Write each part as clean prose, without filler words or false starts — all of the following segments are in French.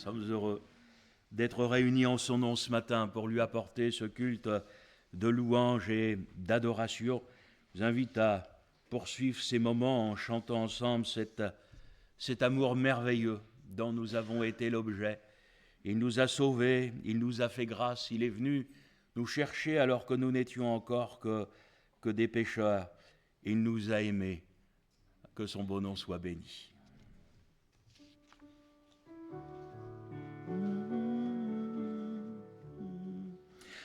sommes heureux d'être réunis en son nom ce matin pour lui apporter ce culte de louange et d'adoration. Je vous invite à poursuivre ces moments en chantant ensemble cet amour merveilleux dont nous avons été l'objet. Il nous a sauvés, il nous a fait grâce, il est venu nous chercher alors que nous n'étions encore que des pécheurs. Il nous a aimés. Que son beau nom soit béni.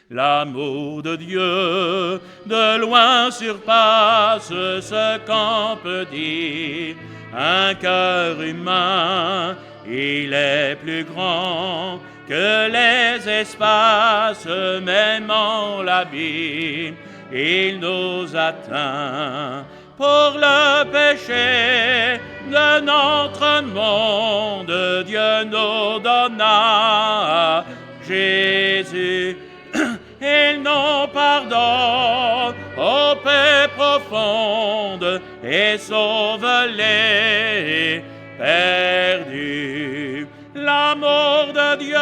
L'amour de Dieu de loin surpasse ce qu'on peut dire. Un cœur humain, il est plus grand que les espaces, même en l'abîme, il nous atteint. Pour le péché de notre monde, Dieu nous donna Jésus. Il nous pardonne aux paix profondes et sauve les perdus. L'amour de Dieu,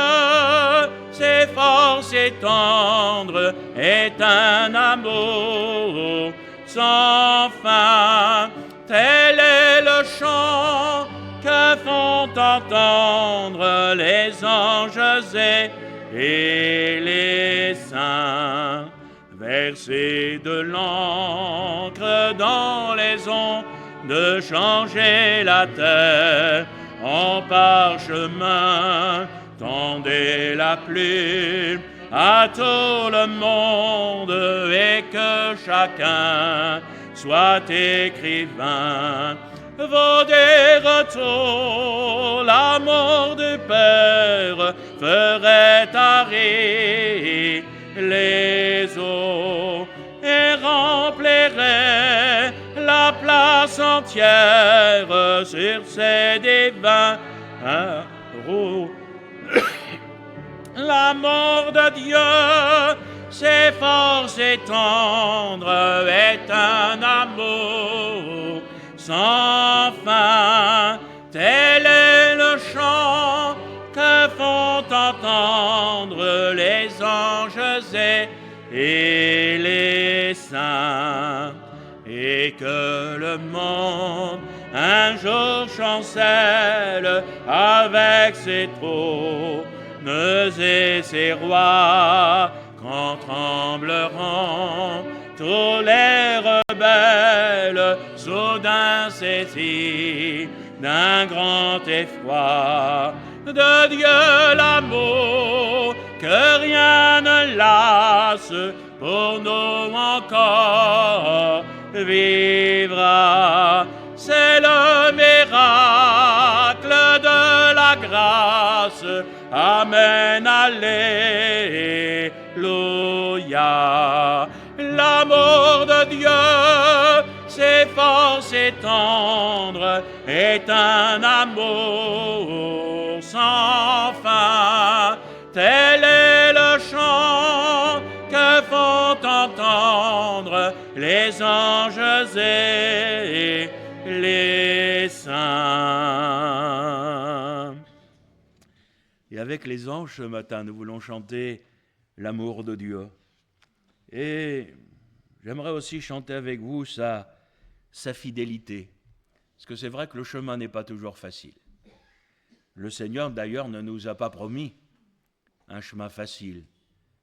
c'est force et tendre, est un amour sans fin. Tel est le chant que font entendre les anges et les saints. Verser de l'encre dans les ondes, de changer la terre en parchemin. Tendez la plume à tout le monde et que chacun soit écrivain. Vaut des retours, l'amour du Père ferait tarir les eaux et remplirait la place entière sur ces divins roues. L'amour de Dieu, c'est force et tendre, est un amour sans fin. Tel est le chant que font entendre les anges et les saints. Et que le monde un jour chancelle avec ses trônes et ses rois, quand trembleront tous les rebelles, soudain saisis d'un grand effroi. De Dieu l'amour, que rien ne lasse, pour nous encore vivra. C'est le miracle de la grâce. Amen, alléluia. L'amour de Dieu, c'est force et tendre, est un amour sans fin. Tel est le chant que font entendre les anges et les saints. Et avec les anges ce matin, nous voulons chanter l'amour de Dieu. Et j'aimerais aussi chanter avec vous sa fidélité. Parce que c'est vrai que le chemin n'est pas toujours facile. Le Seigneur, d'ailleurs, ne nous a pas promis un chemin facile.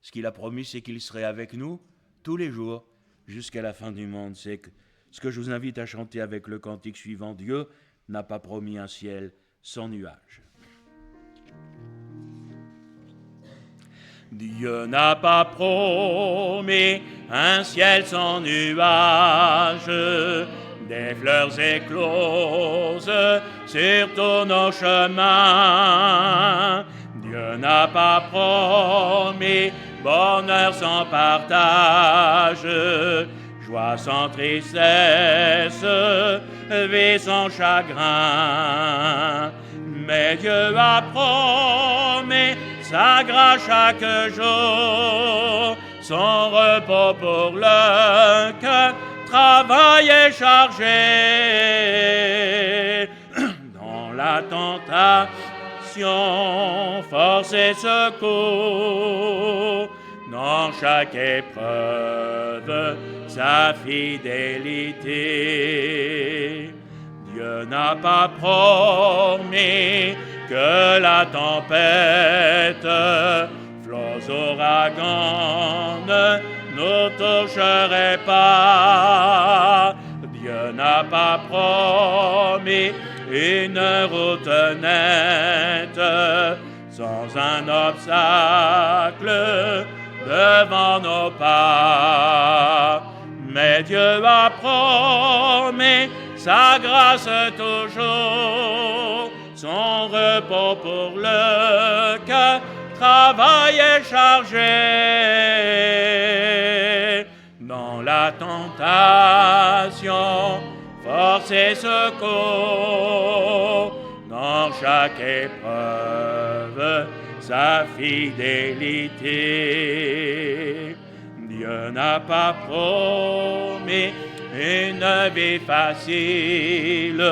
Ce qu'il a promis, c'est qu'il serait avec nous tous les jours jusqu'à la fin du monde. C'est ce que je vous invite à chanter avec le cantique suivant. Dieu n'a pas promis un ciel sans nuages. Dieu n'a pas promis un ciel sans nuages, des fleurs écloses sur tous nos chemins. Dieu n'a pas promis bonheur sans partage, joie sans tristesse, vie sans chagrin. Mais Dieu a promis sa grâce chaque jour, son repos pour le cœur, travail est chargé. Dans la tentation tentation, force et secours. Dans chaque épreuve, sa fidélité. Dieu n'a pas promis que la tempête, flots, ouragans ne nous toucherait pas. Dieu n'a pas promis une route nette sans un obstacle devant nos pas. Mais Dieu a promis sa grâce toujours, son repos pour le cœur, travail et chargé. Dans la tentation, force et secours, dans chaque épreuve, sa fidélité. Dieu n'a pas promis une vie facile,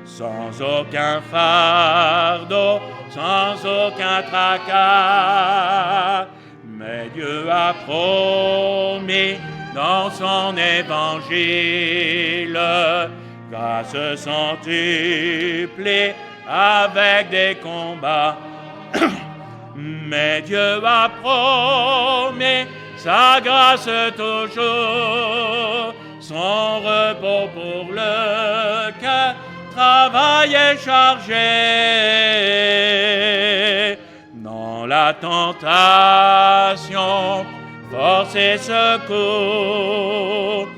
sans aucun fardeau, sans aucun tracas. Mais Dieu a promis dans son évangile grâce centuplée avec des combats. Mais Dieu a promis sa grâce toujours, son repos pour le cœur, travail et chargé. Dans la tentation, force et secours,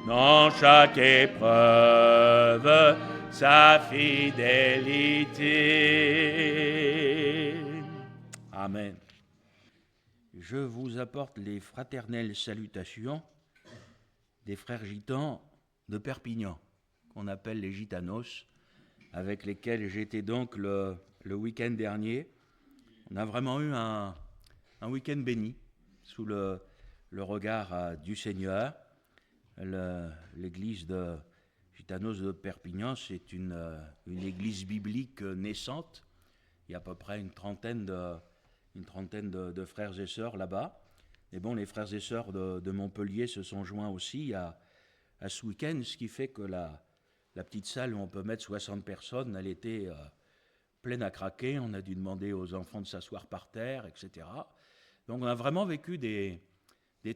dans chaque épreuve, sa fidélité. Amen. Je vous apporte les fraternelles salutations des frères gitans de Perpignan, qu'on appelle les gitanos, avec lesquels j'étais donc le week-end dernier. On a vraiment eu un week-end béni, sous le regard du Seigneur. L'église de Gitanos de Perpignan, c'est une église biblique naissante. Il y a à peu près une trentaine de frères et sœurs là-bas. Et bon, les frères et sœurs de Montpellier se sont joints aussi à ce week-end, ce qui fait que la petite salle où on peut mettre 60 personnes, elle était pleine à craquer. On a dû demander aux enfants de s'asseoir par terre, etc. Donc on a vraiment vécu des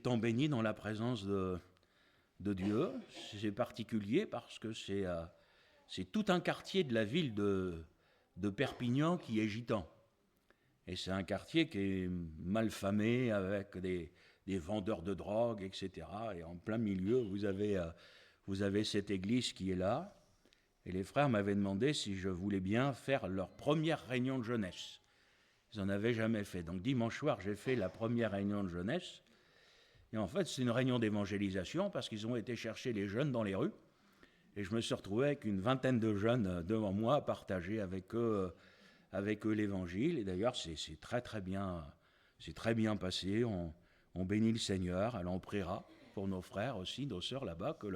temps bénis dans la présence de Dieu. C'est particulier parce que c'est tout un quartier de la ville de Perpignan qui est gitan. Et c'est un quartier qui est mal famé, avec des vendeurs de drogue, etc. Et en plein milieu, vous avez cette église qui est là. Et les frères m'avaient demandé si je voulais bien faire leur première réunion de jeunesse. Ils n'en avaient jamais fait. Donc dimanche soir, j'ai fait la première réunion de jeunesse. Et en fait, c'est une réunion d'évangélisation parce qu'ils ont été chercher les jeunes dans les rues. Et je me suis retrouvé avec une vingtaine de jeunes devant moi à partager avec eux l'évangile. Et d'ailleurs, c'est très très bien passé. On bénit le Seigneur. Alors on priera pour nos frères aussi, nos sœurs là-bas, que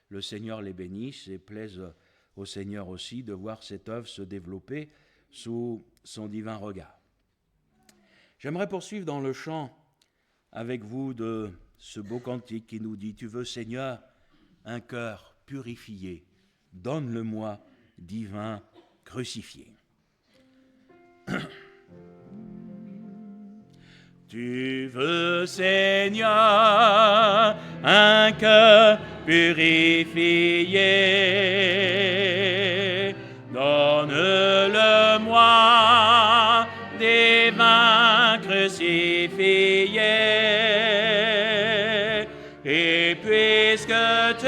le Seigneur les bénisse et plaise au Seigneur aussi de voir cette œuvre se développer sous son divin regard. J'aimerais poursuivre dans le chant avec vous de ce beau cantique qui nous dit « Tu veux, Seigneur, un cœur purifié, donne-le-moi, divin crucifié. » Tu veux, Seigneur, un cœur purifié, donne-le-moi, divin crucifié. Et puisque tu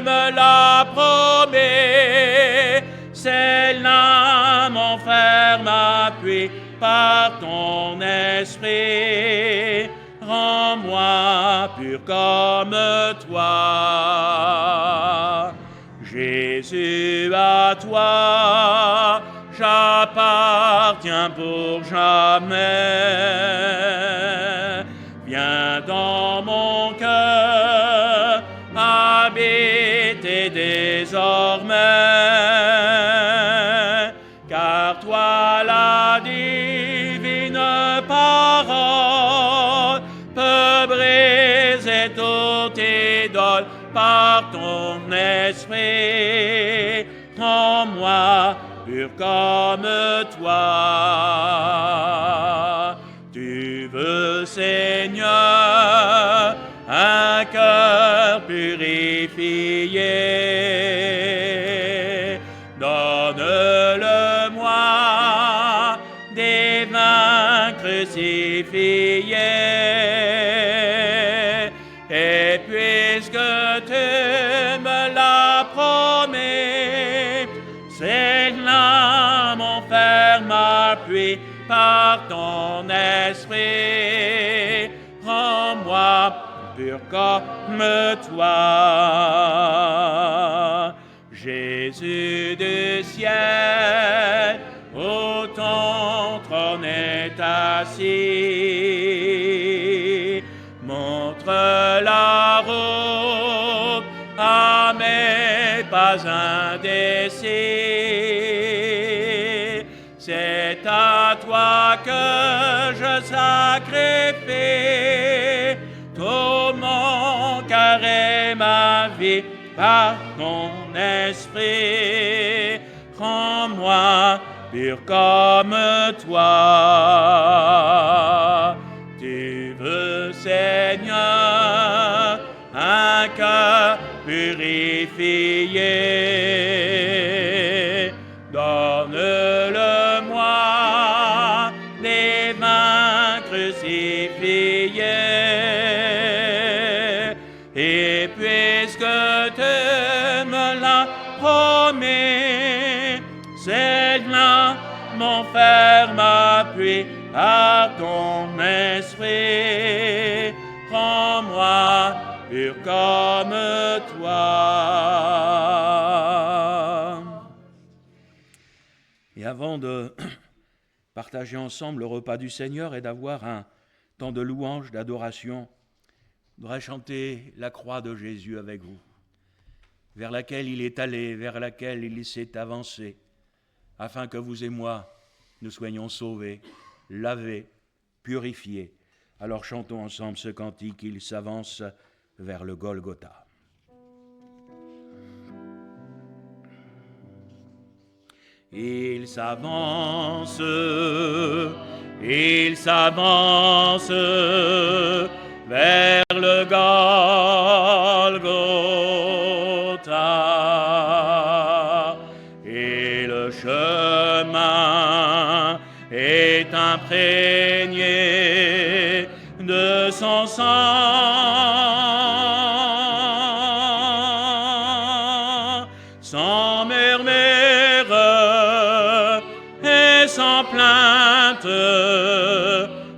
me l'as promis, c'est là mon ferme appui par ton esprit. Rends-moi pur comme toi. Jésus, à toi j'appartiens pour jamais. Viens dans mon cœur, habiter désormais, car toi à la divine parole peut briser toute idole par ton esprit. Rends-moi pur comme toi. Tu veux, Seigneur, un cœur purifié. Donne-le-moi des mains crucifiées. Et puisque tu me l'as promis, c'est là mon ferme appui par ton esprit. Rends-moi pur comme toi. Jésus du ciel, où ton trône est assis, montre la route à mes pas indécis. C'est à toi que je sacrifie tout mon cœur et ma vie par ton esprit. Rends-moi pur comme toi. Tu veux, Seigneur, un cœur purifié. Donne-le-moi des mains crucifiées. Et puisque tu me l'as promis, c'est là mon ferme appui par ton esprit. Rends-moi pur comme toi. Et avant de partager ensemble le repas du Seigneur et d'avoir un temps de louange, d'adoration, je voudrais chanter la croix de Jésus avec vous, vers laquelle il est allé, vers laquelle il s'est avancé, afin que vous et moi, nous soyons sauvés, lavés, purifiés. Alors chantons ensemble ce cantique, il s'avance vers le Golgotha. Il s'avance vers le Golgotha, et le chemin est imprégné de son sang, sans murmure et sans plainte,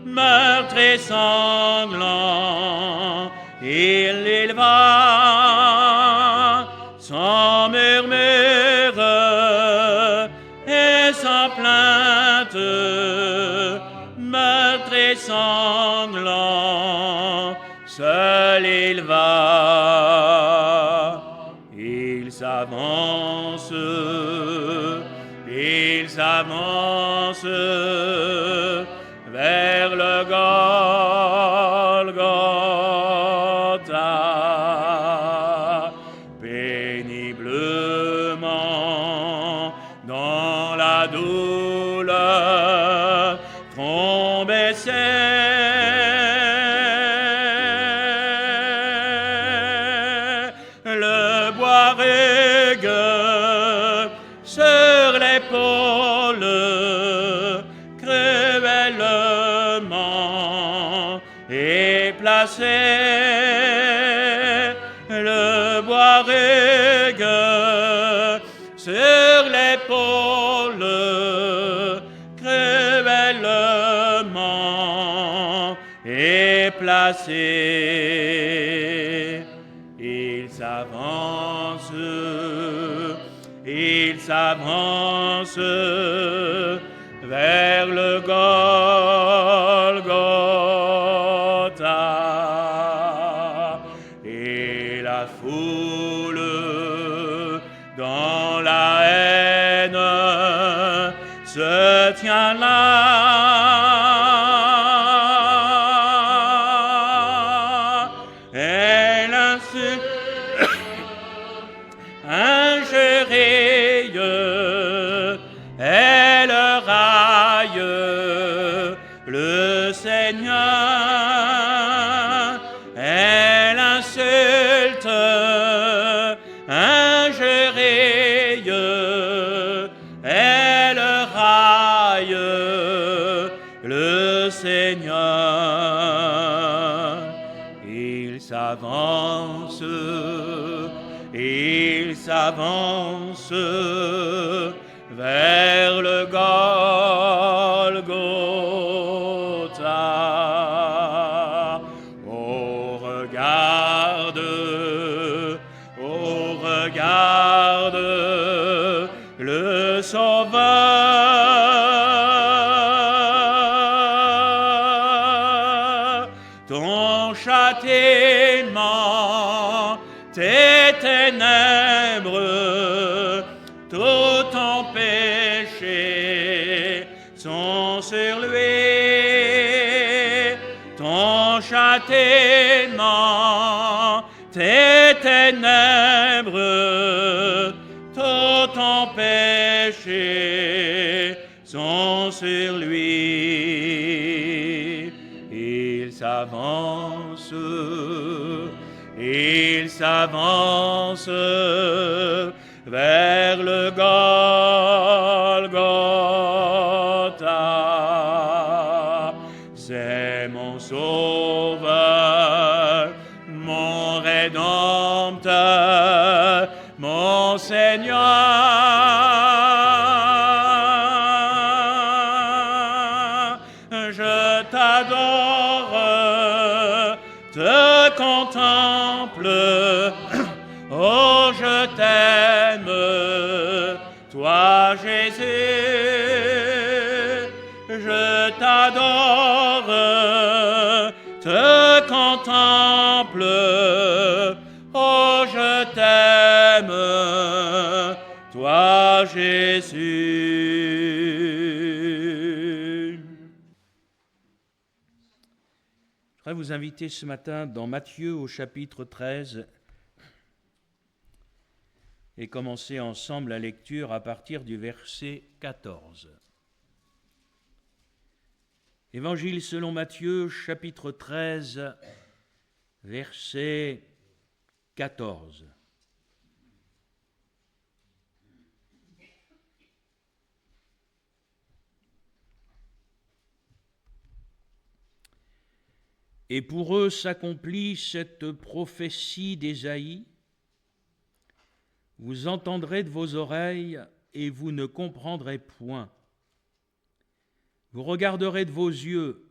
meurtre et sanglant, il va, sans murmure et sans plainte, meurtre et sanglant, seul il va. Il s'avance vers le Golgotha, péniblement dans la douleur, front baissé, le bois rugueux sur l'épaule, cruellement est placé, le bois rugueux sur l'épaule, cruellement est placé. Il s'avance vers le Golgotha, et la foule dans la haine se tient la la. Elle insulte injurieuse, elle raille le Seigneur, elle insulte injurieuse, elle raille le Seigneur. Il s'avance vers le Golgotha. Oh, regarde le Sauveur. Ton châtiment, tes ténèbres, tout ton péché sont sur lui. Ton châtiment, tes ténèbres, tout ton péché sont sur lui. Il s'avance vers le Golgotha. C'est mon Sauveur, mon Rédempteur, mon Seigneur. Je t'adore, te contemple, oh, je t'aime, toi Jésus. Je t'adore, te contemple, oh, je t'aime, toi Jésus. Je voudrais vous inviter ce matin dans Matthieu au chapitre 13 et commencer ensemble la lecture à partir du verset 14. Évangile selon Matthieu, chapitre 13, verset 14. Et pour eux s'accomplit cette prophétie d'Ésaïe. Vous entendrez de vos oreilles et vous ne comprendrez point. Vous regarderez de vos yeux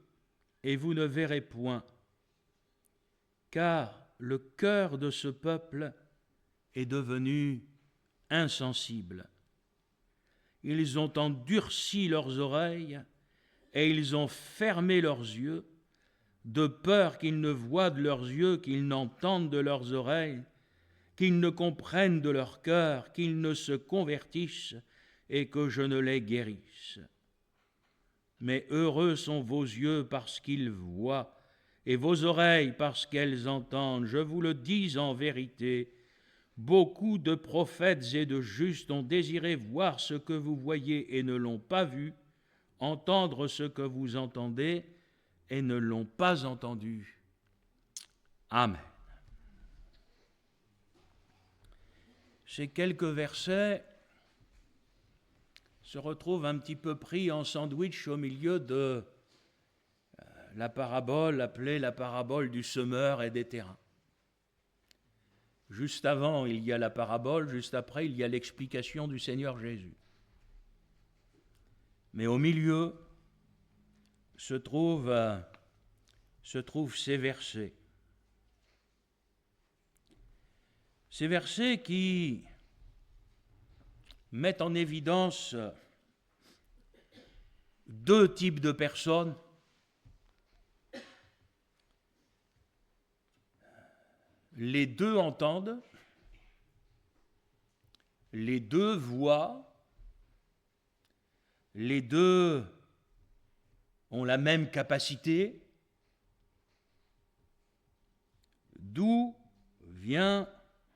et vous ne verrez point. Car le cœur de ce peuple est devenu insensible. Ils ont endurci leurs oreilles et ils ont fermé leurs yeux, de peur qu'ils ne voient de leurs yeux, qu'ils n'entendent de leurs oreilles, qu'ils ne comprennent de leur cœur, qu'ils ne se convertissent et que je ne les guérisse. Mais heureux sont vos yeux parce qu'ils voient, et vos oreilles parce qu'elles entendent. Je vous le dis en vérité, beaucoup de prophètes et de justes ont désiré voir ce que vous voyez et ne l'ont pas vu, entendre ce que vous entendez et ne l'ont pas entendu. Amen. Ces quelques versets se retrouvent un petit peu pris en sandwich au milieu de la parabole appelée la parabole du semeur et des terrains. Juste avant, il y a la parabole, juste après, il y a l'explication du Seigneur Jésus. Mais au milieu se trouvent ces versets. Ces versets qui mettent en évidence deux types de personnes. Les deux entendent, les deux voient, les deux ont la même capacité. D'où vient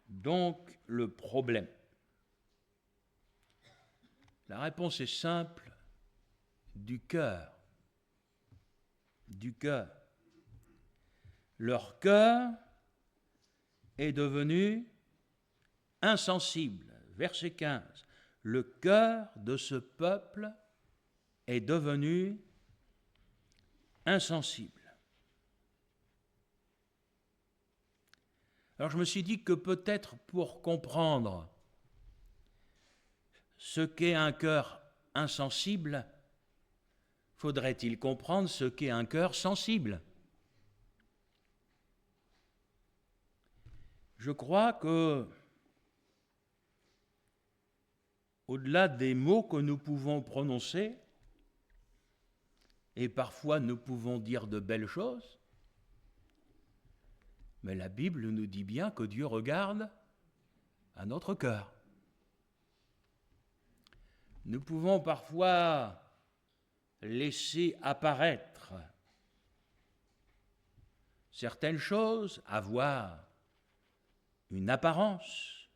donc le problème? La réponse est simple, du cœur. Du cœur. Leur cœur est devenu insensible. Verset 15. Le cœur de ce peuple est devenu insensible. Alors je me suis dit que peut-être pour comprendre ce qu'est un cœur insensible, faudrait-il comprendre ce qu'est un cœur sensible. Je crois que, au-delà des mots que nous pouvons prononcer, et parfois nous pouvons dire de belles choses, mais la Bible nous dit bien que Dieu regarde à notre cœur. Nous pouvons parfois laisser apparaître certaines choses, avoir une apparence,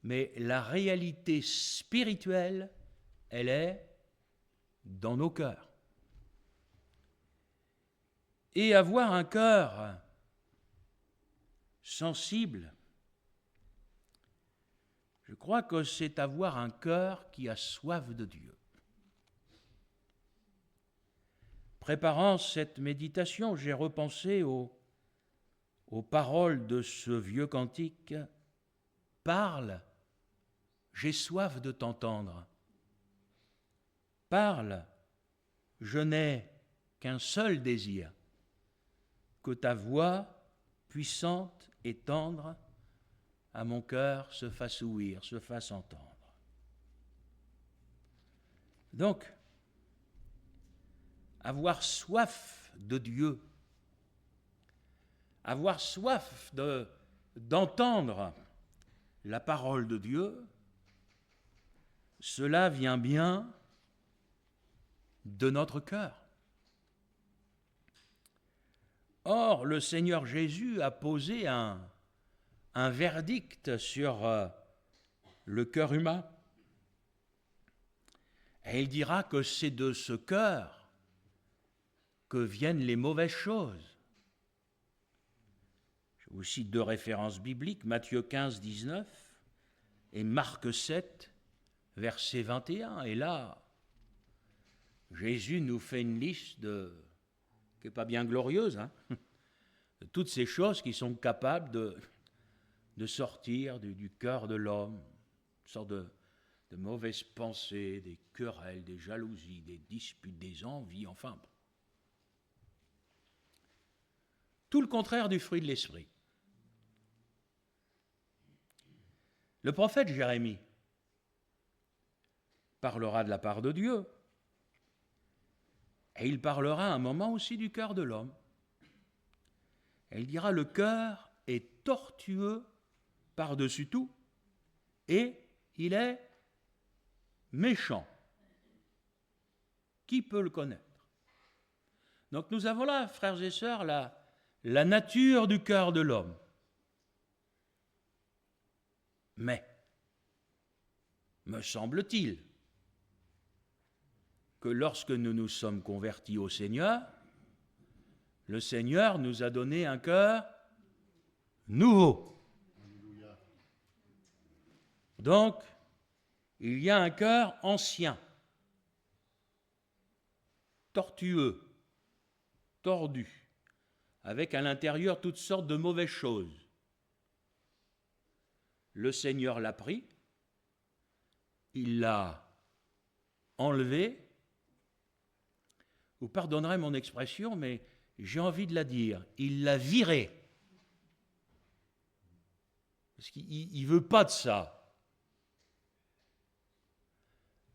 mais la réalité spirituelle, elle est dans nos cœurs. Et avoir un cœur sensible, je crois que c'est avoir un cœur qui a soif de Dieu. Préparant cette méditation, j'ai repensé aux paroles de ce vieux cantique. Parle, j'ai soif de t'entendre. Parle, je n'ai qu'un seul désir, que ta voix puissante et tendre à mon cœur se fasse ouïr, se fasse entendre. Donc, avoir soif de Dieu, avoir soif d'entendre la parole de Dieu, cela vient bien de notre cœur. Or, le Seigneur Jésus a posé un verdict sur le cœur humain. Et il dira que c'est de ce cœur que viennent les mauvaises choses. J'ai aussi deux références bibliques, Matthieu 15, 19 et Marc 7, verset 21. Et là, Jésus nous fait une liste qui n'est pas bien glorieuse, de toutes ces choses qui sont capables de sortir du cœur de l'homme, une sorte de mauvaises pensées, des querelles, des jalousies, des disputes, des envies, enfin. Tout le contraire du fruit de l'esprit. Le prophète Jérémie parlera de la part de Dieu, et il parlera à un moment aussi du cœur de l'homme. Et il dira, le cœur est tortueux par-dessus tout, et il est méchant. Qui peut le connaître? Donc nous avons là, frères et sœurs, la nature du cœur de l'homme. Mais, me semble-t-il, que lorsque nous nous sommes convertis au Seigneur, le Seigneur nous a donné un cœur nouveau. Donc, il y a un cœur ancien, tortueux, tordu, avec à l'intérieur toutes sortes de mauvaises choses. Le Seigneur l'a pris, il l'a enlevé. Vous pardonnerez mon expression, mais j'ai envie de la dire, il l'a viré. Parce qu'il ne veut pas de ça.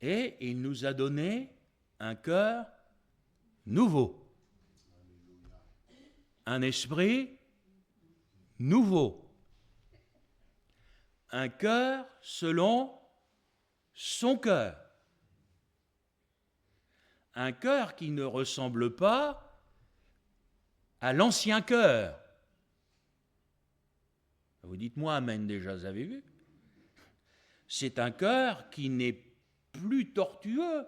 Et il nous a donné un cœur nouveau. Un esprit nouveau. Un cœur selon son cœur. un cœur qui ne ressemble pas à l'ancien cœur. Vous dites-moi amen déjà, vous avez vu? C'est un cœur qui n'est plus tortueux,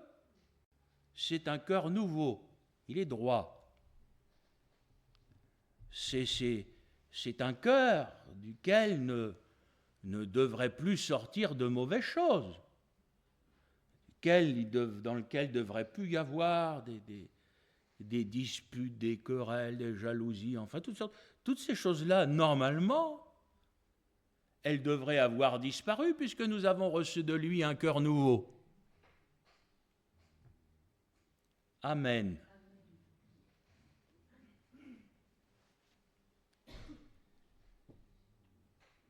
c'est un cœur nouveau, il est droit. C'est un cœur duquel ne devrait plus sortir de mauvaises choses, dans lequel ne devrait plus y avoir des disputes, des querelles, des jalousies, enfin toutes sortes. Toutes ces choses-là, normalement, elles devraient avoir disparu puisque nous avons reçu de lui un cœur nouveau. Amen.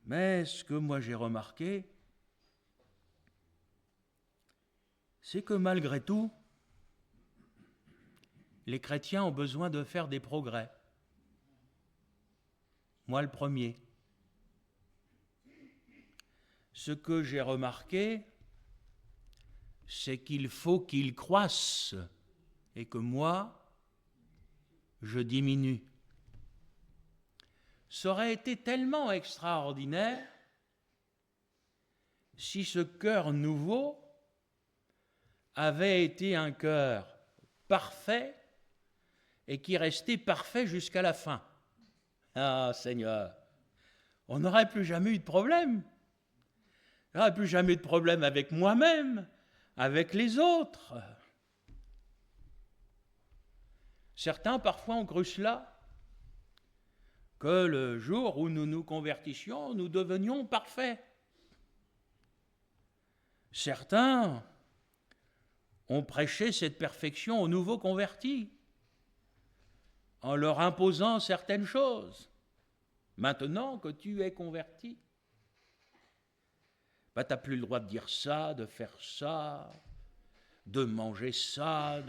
Mais ce que moi j'ai remarqué, c'est que malgré tout, les chrétiens ont besoin de faire des progrès. Moi le premier. Ce que j'ai remarqué, c'est qu'il faut qu'ils croissent et que moi, je diminue. Ça aurait été tellement extraordinaire si ce cœur nouveau avait été un cœur parfait et qui restait parfait jusqu'à la fin. Ah Seigneur, on n'aurait plus jamais eu de problème. On n'aurait plus jamais eu de problème avec moi-même, avec les autres. Certains parfois ont cru cela, que le jour où nous nous convertissions, nous devenions parfaits. Certains ont prêché cette perfection aux nouveaux convertis, en leur imposant certaines choses. Maintenant que tu es converti, tu n'as plus le droit de dire ça, de faire ça, de manger ça,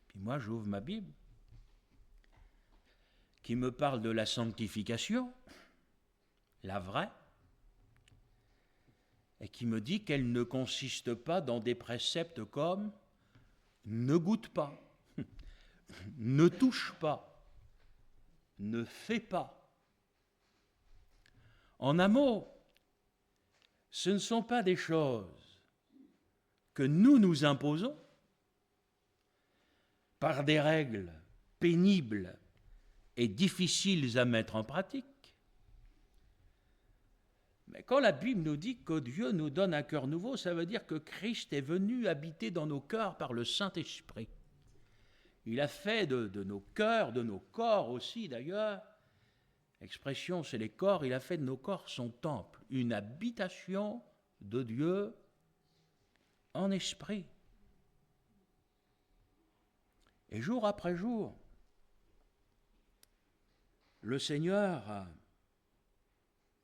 Puis moi, j'ouvre ma Bible, qui me parle de la sanctification, la vraie, et qui me dit qu'elle ne consiste pas dans des préceptes comme « ne goûte pas », « ne touche pas », « ne fais pas ». En un mot, ce ne sont pas des choses que nous nous imposons par des règles pénibles et difficiles à mettre en pratique. Mais quand la Bible nous dit que Dieu nous donne un cœur nouveau, ça veut dire que Christ est venu habiter dans nos cœurs par le Saint-Esprit. Il a fait de nos cœurs, de nos corps aussi d'ailleurs, l'expression c'est les corps, il a fait de nos corps son temple, une habitation de Dieu en esprit. Et jour après jour, le Seigneur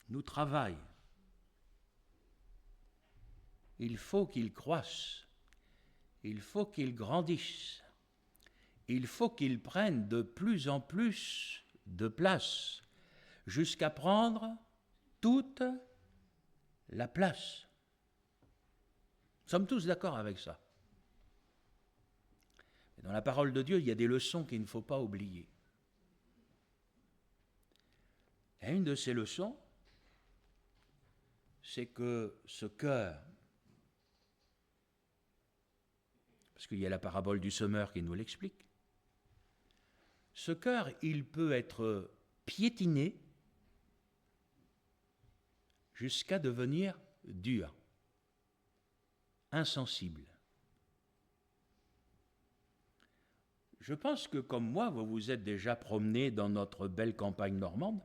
nous travaille. Il faut qu'il croisse, il faut qu'il grandisse, il faut qu'il prenne de plus en plus de place, jusqu'à prendre toute la place. Nous sommes tous d'accord avec ça. Dans la parole de Dieu, il y a des leçons qu'il ne faut pas oublier. Et une de ces leçons, c'est que ce cœur, parce qu'il y a la parabole du semeur qui nous l'explique, ce cœur, il peut être piétiné jusqu'à devenir dur, insensible. Je pense que comme moi, vous vous êtes déjà promené dans notre belle campagne normande,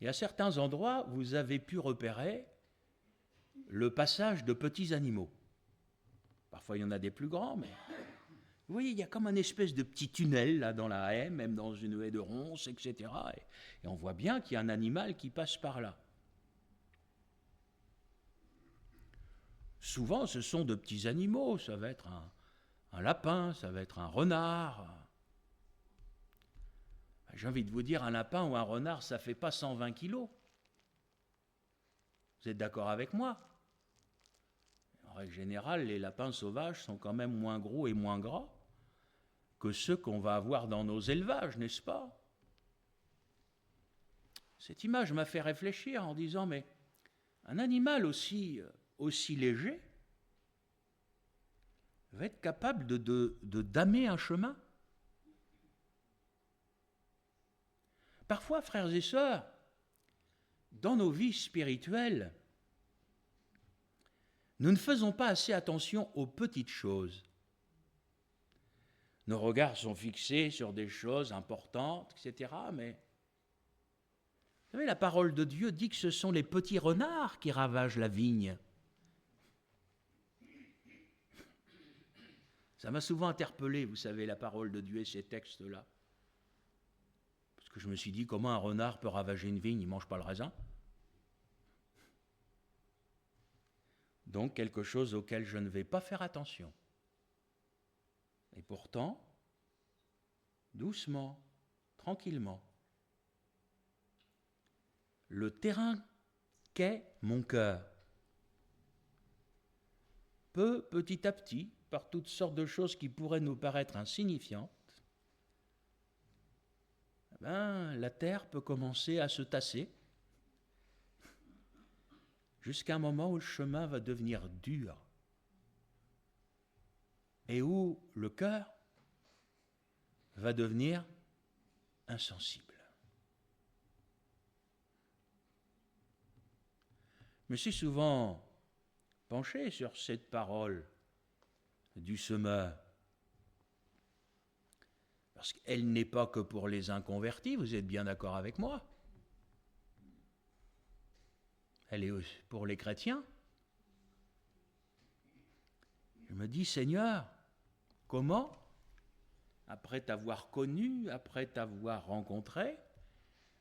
et à certains endroits, vous avez pu repérer le passage de petits animaux. Parfois, il y en a des plus grands, mais vous voyez, il y a comme un espèce de petit tunnel là dans la haie, même dans une haie de ronces, etc. Et on voit bien qu'il y a un animal qui passe par là. Souvent, ce sont de petits animaux, ça va être un lapin, ça va être un renard. J'ai envie de vous dire, un lapin ou un renard, ça ne fait pas 120 kilos. Vous êtes d'accord avec moi? règle générale, les lapins sauvages sont quand même moins gros et moins gras que ceux qu'on va avoir dans nos élevages, n'est-ce pas? Cette image m'a fait réfléchir en disant, mais un animal aussi léger va être capable de damer un chemin. Parfois, frères et sœurs, dans nos vies spirituelles, nous ne faisons pas assez attention aux petites choses. Nos regards sont fixés sur des choses importantes, etc. Mais, vous savez, la parole de Dieu dit que ce sont les petits renards qui ravagent la vigne. Ça m'a souvent interpellé, vous savez, la parole de Dieu et ces textes-là. Parce que je me suis dit, comment un renard peut ravager une vigne? Il ne mange pas le raisin. Donc, quelque chose auquel je ne vais pas faire attention. Et pourtant, doucement, tranquillement, le terrain qu'est mon cœur peut, petit à petit, par toutes sortes de choses qui pourraient nous paraître insignifiantes, la terre peut commencer à se tasser jusqu'à un moment où le chemin va devenir dur et où le cœur va devenir insensible. Je me suis souvent penché sur cette parole du semeur, parce qu'elle n'est pas que pour les inconvertis, vous êtes bien d'accord avec moi. Elle est pour les chrétiens. Je me dis, Seigneur, comment, après t'avoir connu, après t'avoir rencontré,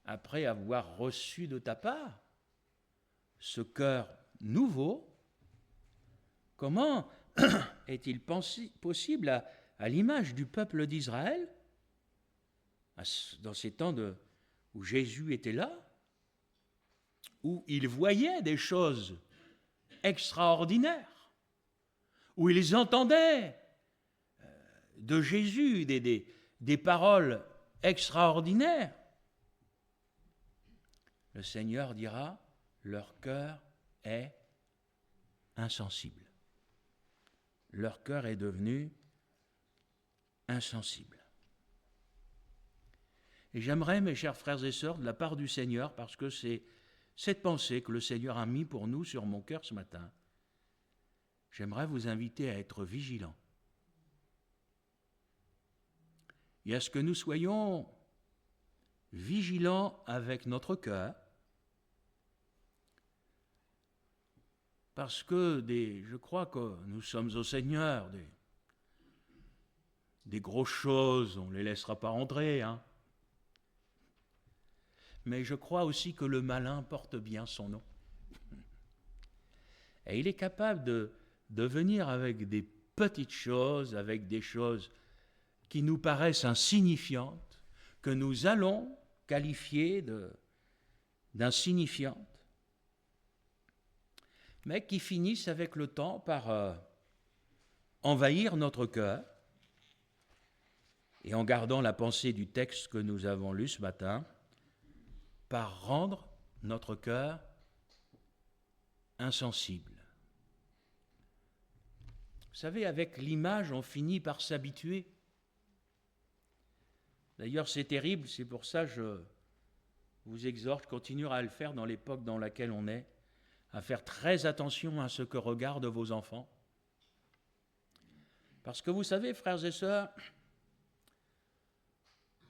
après avoir reçu de ta part ce cœur nouveau, comment est-il possible, à l'image du peuple d'Israël, dans ces temps où Jésus était là, où il voyait des choses extraordinaires, où ils entendaient de Jésus des paroles extraordinaires, le Seigneur dira, leur cœur est insensible. Leur cœur est devenu insensible. Et j'aimerais, mes chers frères et sœurs, de la part du Seigneur, parce que c'est cette pensée que le Seigneur a mis pour nous sur mon cœur ce matin, j'aimerais vous inviter à être vigilants. Et à ce que nous soyons vigilants avec notre cœur, parce que je crois que nous sommes au Seigneur, des grosses choses, on ne les laissera pas rentrer, hein. Mais je crois aussi que le malin porte bien son nom. Et il est capable de venir avec des petites choses, avec des choses qui nous paraissent insignifiantes, que nous allons qualifier d'insignifiantes, mais qui finissent avec le temps par envahir notre cœur. Et en gardant la pensée du texte que nous avons lu ce matin, par rendre notre cœur insensible. Vous savez, avec l'image, on finit par s'habituer. D'ailleurs, c'est terrible, c'est pour ça que je vous exhorte, je continuerai à le faire dans l'époque dans laquelle on est, à faire très attention à ce que regardent vos enfants. Parce que vous savez, frères et sœurs,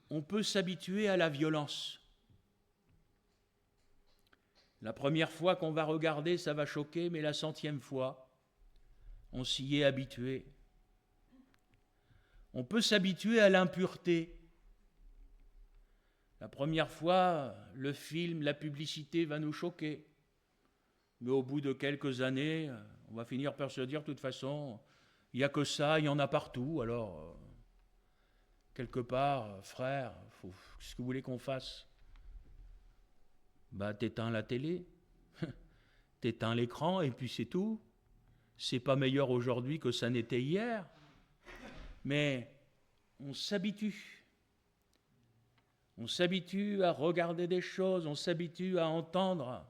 on peut s'habituer à la violence. La première fois qu'on va regarder, ça va choquer, mais la 100e fois, on s'y est habitué. On peut s'habituer à l'impureté. La première fois, le film, la publicité va nous choquer. Mais au bout de quelques années, on va finir par se dire, de toute façon, il n'y a que ça, il y en a partout, alors, quelque part, frère, qu'est-ce que vous voulez qu'on fasse? T'éteins la télé, t'éteins l'écran et puis c'est tout. c'est pas meilleur aujourd'hui que ça n'était hier, mais on s'habitue. On s'habitue à regarder des choses, on s'habitue à entendre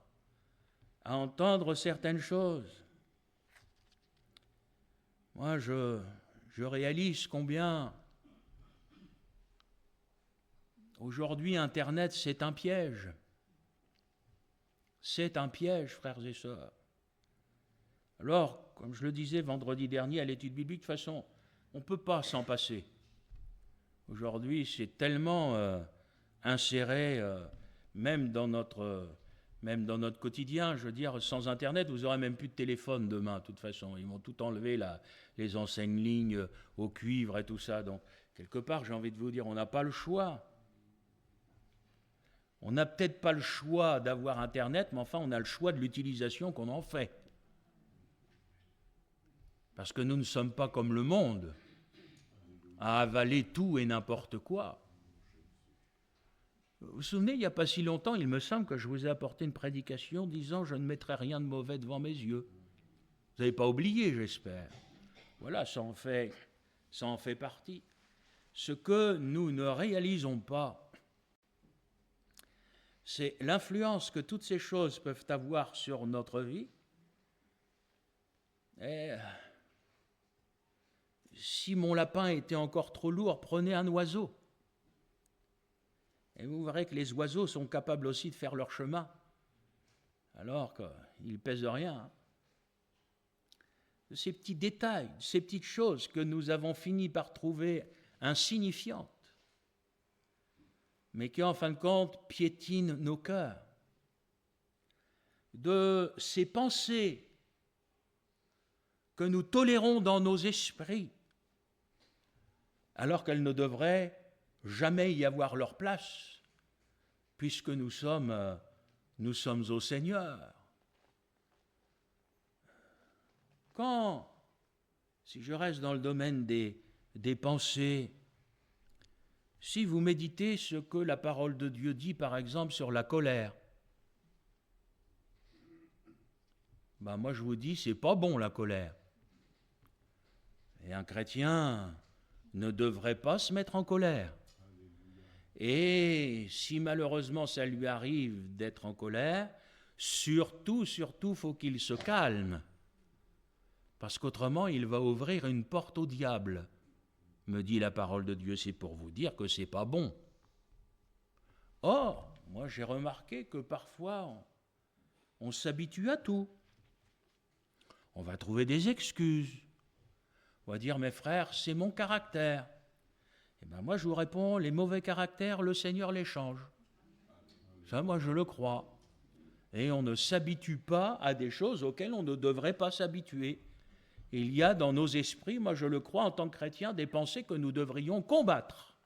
certaines choses. Moi, je réalise combien aujourd'hui Internet, c'est un piège. C'est un piège, frères et sœurs. Alors, comme je le disais vendredi dernier à l'étude biblique, de toute façon, on ne peut pas s'en passer. Aujourd'hui, c'est tellement inséré, même dans notre quotidien. Je veux dire, sans Internet, vous n'aurez même plus de téléphone demain, de toute façon. Ils vont tout enlever, les enseignes lignes au cuivre et tout ça. Donc, quelque part, j'ai envie de vous dire, on n'a pas le choix. On n'a peut-être pas le choix d'avoir Internet, mais enfin, on a le choix de l'utilisation qu'on en fait. Parce que nous ne sommes pas comme le monde, à avaler tout et n'importe quoi. Vous vous souvenez, il n'y a pas si longtemps, il me semble que je vous ai apporté une prédication disant « Je ne mettrai rien de mauvais devant mes yeux ». Vous n'avez pas oublié, j'espère. Voilà, ça en fait partie. Ce que nous ne réalisons pas, c'est l'influence que toutes ces choses peuvent avoir sur notre vie. Et si mon lapin était encore trop lourd, prenez un oiseau. Et vous verrez que les oiseaux sont capables aussi de faire leur chemin, alors qu'ils ne pèsent rien. De ces petits détails, de ces petites choses que nous avons fini par trouver insignifiantes, mais qui en fin de compte piétinent nos cœurs. De ces pensées que nous tolérons dans nos esprits, alors qu'elles ne devraient jamais y avoir leur place, puisque nous sommes au Seigneur. Si je reste dans le domaine des pensées, si vous méditez ce que la parole de Dieu dit, par exemple, sur la colère, moi je vous dis, c'est pas bon la colère. Et un chrétien ne devrait pas se mettre en colère. Et si malheureusement ça lui arrive d'être en colère, surtout, faut qu'il se calme. Parce qu'autrement, il va ouvrir une porte au diable, me dit la parole de Dieu. C'est pour vous dire que c'est pas bon. Or, moi j'ai remarqué que parfois, on s'habitue à tout. On va trouver des excuses. On va dire, mes frères, c'est mon caractère. Et moi, je vous réponds, les mauvais caractères, le Seigneur les change. Ça, moi, je le crois. Et on ne s'habitue pas à des choses auxquelles on ne devrait pas s'habituer. Il y a dans nos esprits, moi, je le crois, en tant que chrétien, des pensées que nous devrions combattre.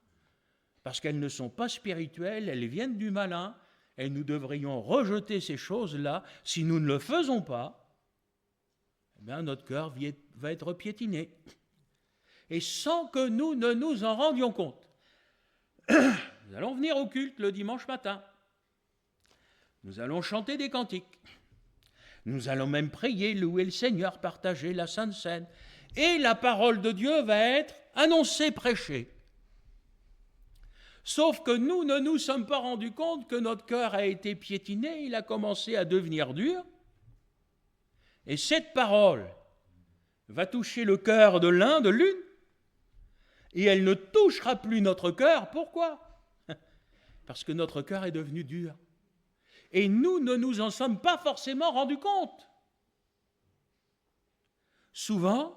Parce qu'elles ne sont pas spirituelles, elles viennent du malin, et nous devrions rejeter ces choses-là. Si nous ne le faisons pas, notre cœur va être piétiné. Et sans que nous ne nous en rendions compte. Nous allons venir au culte le dimanche matin. Nous allons chanter des cantiques. Nous allons même prier, louer le Seigneur, partager la Sainte Seine. Et la parole de Dieu va être annoncée, prêchée. Sauf que nous ne nous sommes pas rendus compte que notre cœur a été piétiné, il a commencé à devenir dur. Et cette parole va toucher le cœur de l'un, de l'une, et elle ne touchera plus notre cœur. Pourquoi ? Parce que notre cœur est devenu dur. Et nous ne nous en sommes pas forcément rendus compte. Souvent,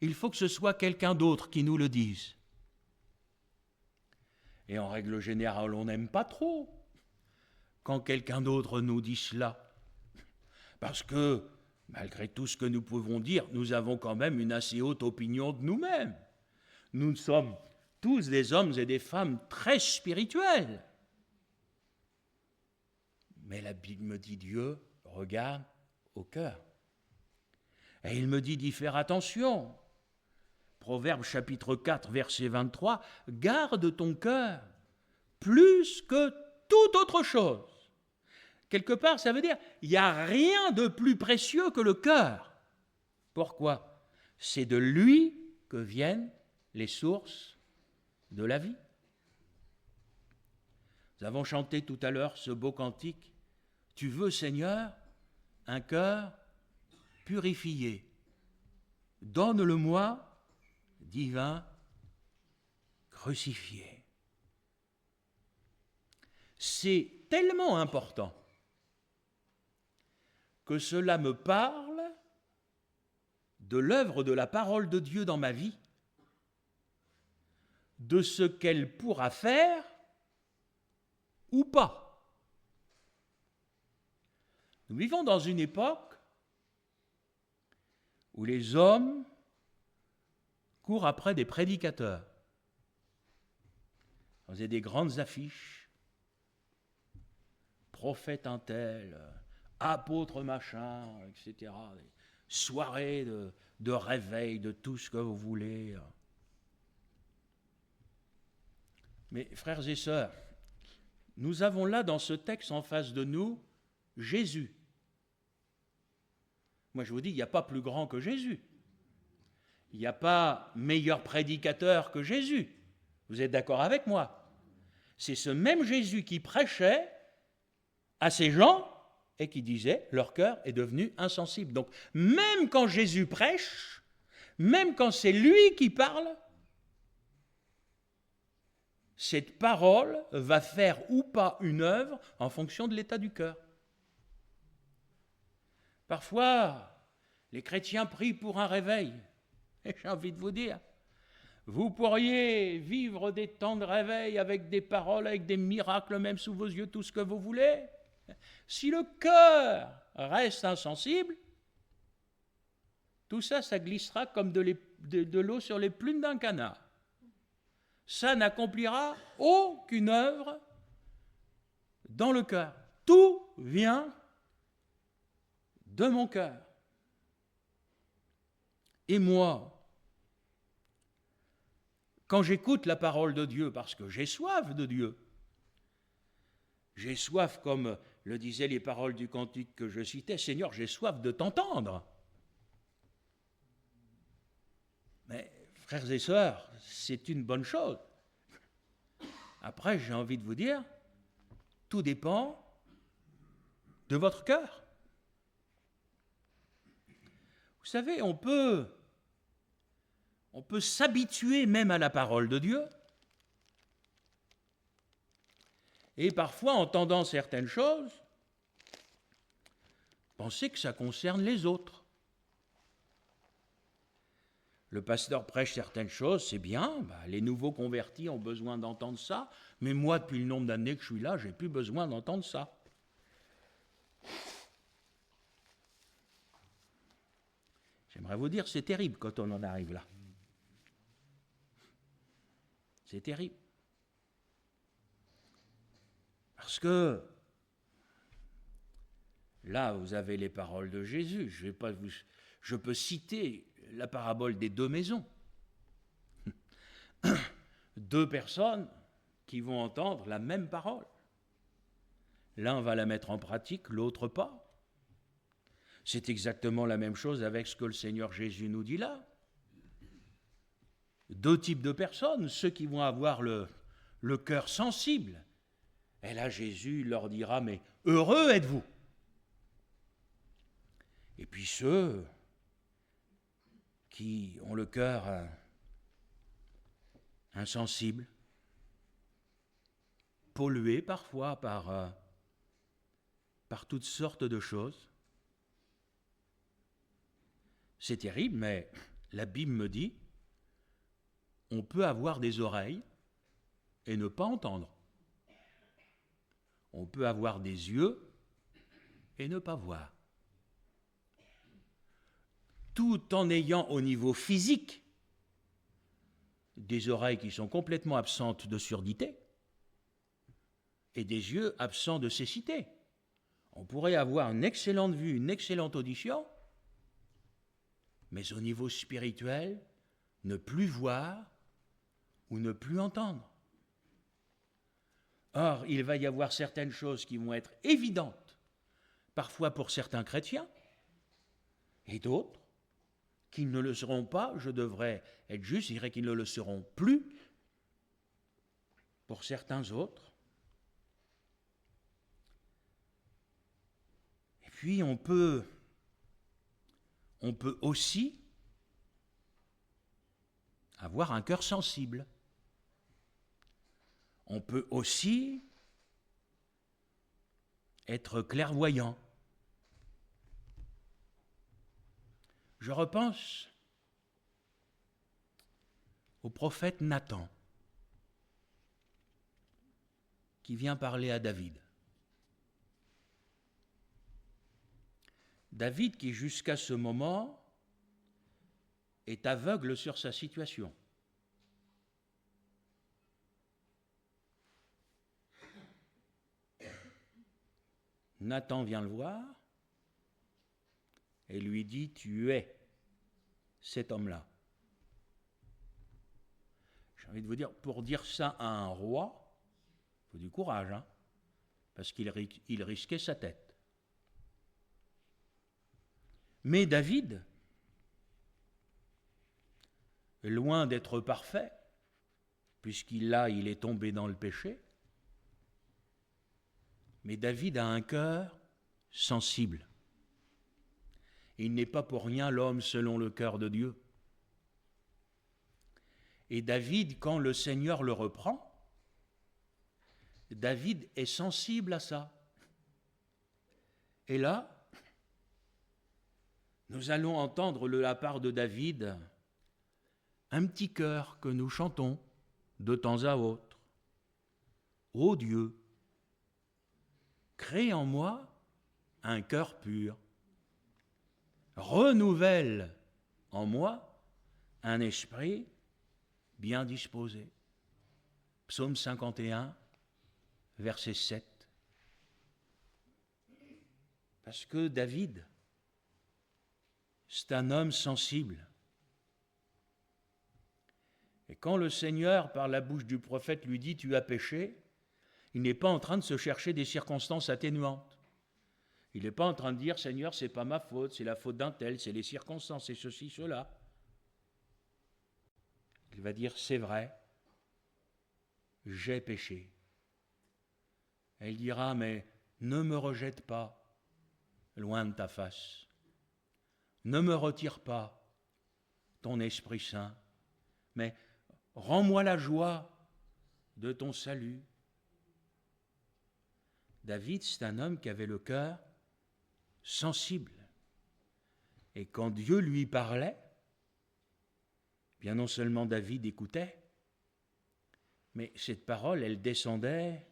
il faut que ce soit quelqu'un d'autre qui nous le dise. Et en règle générale, on n'aime pas trop quand quelqu'un d'autre nous dit cela. Parce que, malgré tout ce que nous pouvons dire, nous avons quand même une assez haute opinion de nous-mêmes. Nous sommes tous des hommes et des femmes très spirituels. Mais la Bible me dit, Dieu regarde au cœur. Et il me dit d'y faire attention. Proverbe chapitre 4, verset 23, « Garde ton cœur plus que toute autre chose. Quelque part, ça veut dire il n'y a rien de plus précieux que le cœur. Pourquoi? C'est de lui que viennent les sources de la vie. Nous avons chanté tout à l'heure ce beau cantique. Tu veux, Seigneur, un cœur purifié. Donne-le-moi, divin crucifié. C'est tellement important que cela me parle de l'œuvre de la parole de Dieu dans ma vie, de ce qu'elle pourra faire ou pas. Nous vivons dans une époque où les hommes courent après des prédicateurs. On faisait des grandes affiches, prophète un tel, apôtre machin, etc. Des soirées de réveil, de tout ce que vous voulez. Mais frères et sœurs, nous avons là dans ce texte en face de nous Jésus. Moi je vous dis, il n'y a pas plus grand que Jésus. Il n'y a pas meilleur prédicateur que Jésus. Vous êtes d'accord avec moi? C'est ce même Jésus qui prêchait à ces gens et qui disait leur cœur est devenu insensible. Donc même quand Jésus prêche, même quand c'est lui qui parle, cette parole va faire ou pas une œuvre en fonction de l'état du cœur. Parfois, les chrétiens prient pour un réveil. Et j'ai envie de vous dire, vous pourriez vivre des temps de réveil avec des paroles, avec des miracles, même sous vos yeux, tout ce que vous voulez. Si le cœur reste insensible, tout ça, ça glissera comme de l'eau sur les plumes d'un canard. Ça n'accomplira aucune œuvre dans le cœur. Tout vient de mon cœur. Et moi, quand j'écoute la parole de Dieu, parce que j'ai soif de Dieu, j'ai soif, comme le disaient les paroles du cantique que je citais, Seigneur, j'ai soif de t'entendre. Mais, frères et sœurs, c'est une bonne chose. Après, j'ai envie de vous dire, tout dépend de votre cœur. Vous savez, on peut s'habituer même à la parole de Dieu. Et parfois, en entendant certaines choses, penser que ça concerne les autres. Le pasteur prêche certaines choses, c'est bien, les nouveaux convertis ont besoin d'entendre ça, mais moi, depuis le nombre d'années que je suis là, je n'ai plus besoin d'entendre ça. J'aimerais vous dire, c'est terrible quand on en arrive là. C'est terrible. Parce que là, vous avez les paroles de Jésus. Je peux citer la parabole des deux maisons. Deux personnes qui vont entendre la même parole. L'un va la mettre en pratique, l'autre pas. C'est exactement la même chose avec ce que le Seigneur Jésus nous dit là. Deux types de personnes, ceux qui vont avoir le cœur sensible. Et là, Jésus leur dira, mais heureux êtes-vous. Et puis ceux qui ont le cœur insensible, pollué parfois par toutes sortes de choses. C'est terrible, mais la Bible me dit, on peut avoir des oreilles et ne pas entendre. On peut avoir des yeux et ne pas voir. Tout en ayant au niveau physique des oreilles qui sont complètement absentes de surdité et des yeux absents de cécité. On pourrait avoir une excellente vue, une excellente audition, mais au niveau spirituel, ne plus voir ou ne plus entendre. Or, il va y avoir certaines choses qui vont être évidentes parfois pour certains chrétiens, et d'autres qui ne le seront pas, je devrais être juste, je dirais qu'ils ne le seront plus, pour certains autres. Et puis on peut aussi avoir un cœur sensible. On peut aussi être clairvoyant. Je repense au prophète Nathan qui vient parler à David. David qui jusqu'à ce moment est aveugle sur sa situation. Nathan vient le voir et lui dit « Tu es cet homme-là ». J'ai envie de vous dire, pour dire ça à un roi, il faut du courage, hein, parce qu'il risquait sa tête. Mais David, loin d'être parfait, puisqu'il est tombé dans le péché, mais David a un cœur sensible. Il n'est pas pour rien l'homme selon le cœur de Dieu. Et David, quand le Seigneur le reprend, David est sensible à ça. Et là, nous allons entendre de la part de David un petit chœur que nous chantons de temps à autre. Ô Dieu, crée en moi un cœur pur. Renouvelle en moi un esprit bien disposé. Psaume 51, verset 7. Parce que David, c'est un homme sensible. Et quand le Seigneur, par la bouche du prophète, lui dit « Tu as péché », il n'est pas en train de se chercher des circonstances atténuantes. Il n'est pas en train de dire « Seigneur, c'est pas ma faute, c'est la faute d'un tel, c'est les circonstances, c'est ceci, cela ». Il va dire « C'est vrai, j'ai péché ». Et il dira « Mais ne me rejette pas loin de ta face. Ne me retire pas ton Esprit Saint, mais rends-moi la joie de ton salut. » David, c'est un homme qui avait le cœur sensible. Et quand Dieu lui parlait, bien non seulement David écoutait, mais cette parole, elle descendait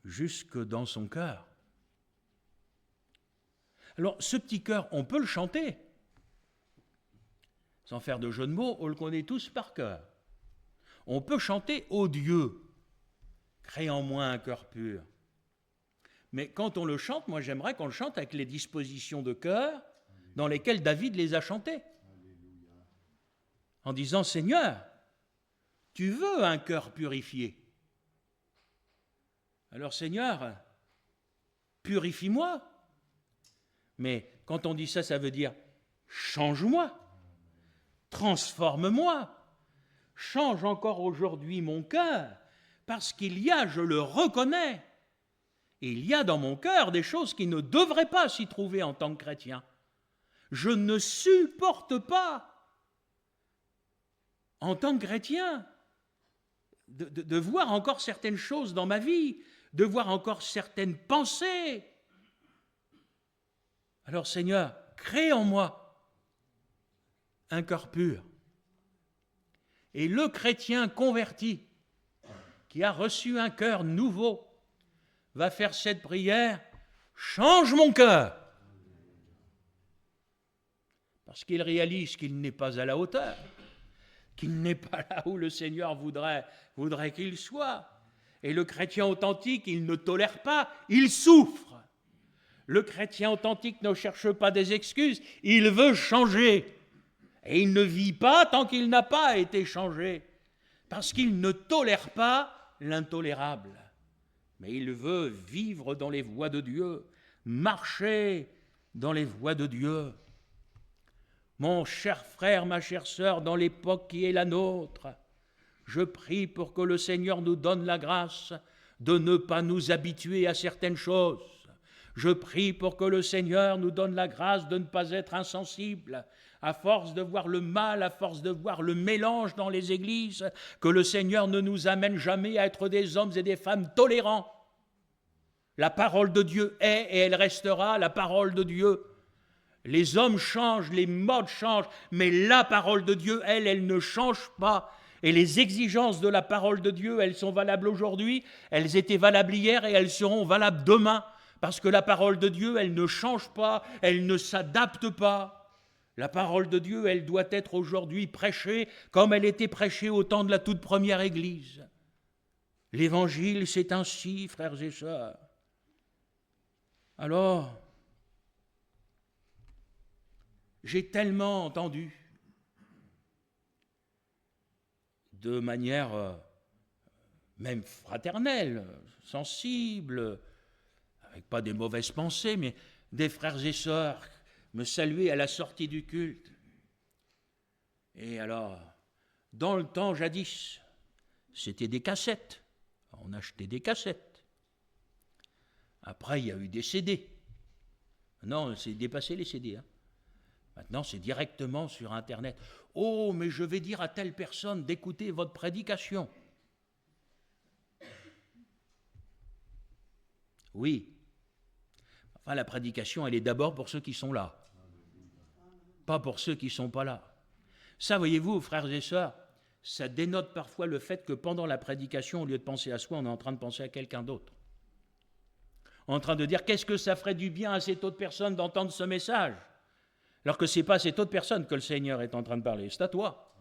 jusque dans son cœur. Alors, ce petit cœur, on peut le chanter. Sans faire de jeu de mots, on le connaît tous par cœur. On peut chanter « Ô Dieu, crée en moi un cœur pur ». Mais quand on le chante, moi j'aimerais qu'on le chante avec les dispositions de cœur dans lesquelles David les a chantées. En disant « Seigneur, tu veux un cœur purifié. Alors Seigneur, purifie-moi. » Mais quand on dit ça, ça veut dire « change-moi, transforme-moi, change encore aujourd'hui mon cœur, parce qu'il y a, je le reconnais, il y a dans mon cœur des choses qui ne devraient pas s'y trouver en tant que chrétien. Je ne supporte pas, en tant que chrétien, de voir encore certaines choses dans ma vie, de voir encore certaines pensées. Alors Seigneur, crée en moi un cœur pur. Et le chrétien converti, qui a reçu un cœur nouveau, va faire cette prière, change mon cœur. Parce qu'il réalise qu'il n'est pas à la hauteur, qu'il n'est pas là où le Seigneur voudrait qu'il soit. Et le chrétien authentique, il ne tolère pas, il souffre. Le chrétien authentique ne cherche pas des excuses, il veut changer. Et il ne vit pas tant qu'il n'a pas été changé, parce qu'il ne tolère pas l'intolérable. Mais il veut vivre dans les voies de Dieu, marcher dans les voies de Dieu. Mon cher frère, ma chère sœur, dans l'époque qui est la nôtre, je prie pour que le Seigneur nous donne la grâce de ne pas nous habituer à certaines choses. Je prie pour que le Seigneur nous donne la grâce de ne pas être insensible. À force de voir le mal, à force de voir le mélange dans les églises, que le Seigneur ne nous amène jamais à être des hommes et des femmes tolérants. La parole de Dieu est et elle restera la parole de Dieu. Les hommes changent, les modes changent, mais la parole de Dieu, elle ne change pas. Et les exigences de la parole de Dieu, elles sont valables aujourd'hui, elles étaient valables hier et elles seront valables demain. Parce que la parole de Dieu, elle ne change pas, elle ne s'adapte pas. La parole de Dieu, elle doit être aujourd'hui prêchée comme elle était prêchée au temps de la toute première Église. L'Évangile, c'est ainsi, frères et sœurs. Alors, j'ai tellement entendu, de manière même fraternelle, sensible, avec pas des mauvaises pensées, mais des frères et sœurs me saluer à la sortie du culte. Et alors, dans le temps jadis, c'était des cassettes. On achetait des cassettes. Après, il y a eu des CD. Non, c'est dépassé les CD. Maintenant, c'est directement sur Internet. Oh, mais je vais dire à telle personne d'écouter votre prédication. Oui. Enfin, la prédication, elle est d'abord pour ceux qui sont là. Pas pour ceux qui ne sont pas là. Ça, voyez-vous, frères et sœurs, ça dénote parfois le fait que pendant la prédication, au lieu de penser à soi, on est en train de penser à quelqu'un d'autre. En train de dire, qu'est-ce que ça ferait du bien à cette autre personne d'entendre ce message? Alors que ce n'est pas à cette autre personne que le Seigneur est en train de parler, c'est à toi.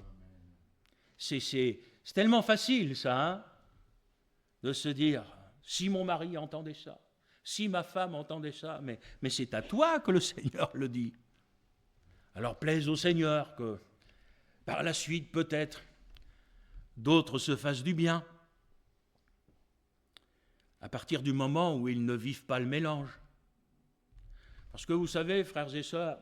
C'est tellement facile, ça, de se dire, si mon mari entendait ça, si ma femme entendait ça, mais c'est à toi que le Seigneur le dit. Alors plaise au Seigneur que, par la suite, peut-être, d'autres se fassent du bien, à partir du moment où ils ne vivent pas le mélange. Parce que vous savez, frères et sœurs,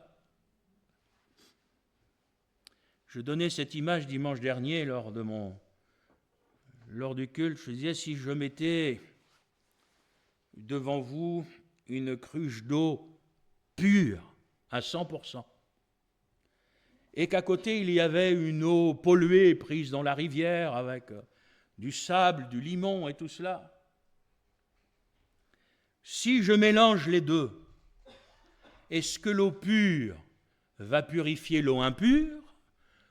je donnais cette image dimanche dernier lors du culte. Je disais, si je mettais devant vous une cruche d'eau pure à 100%, et qu'à côté il y avait une eau polluée prise dans la rivière avec du sable, du limon et tout cela, si je mélange les deux, est-ce que l'eau pure va purifier l'eau impure?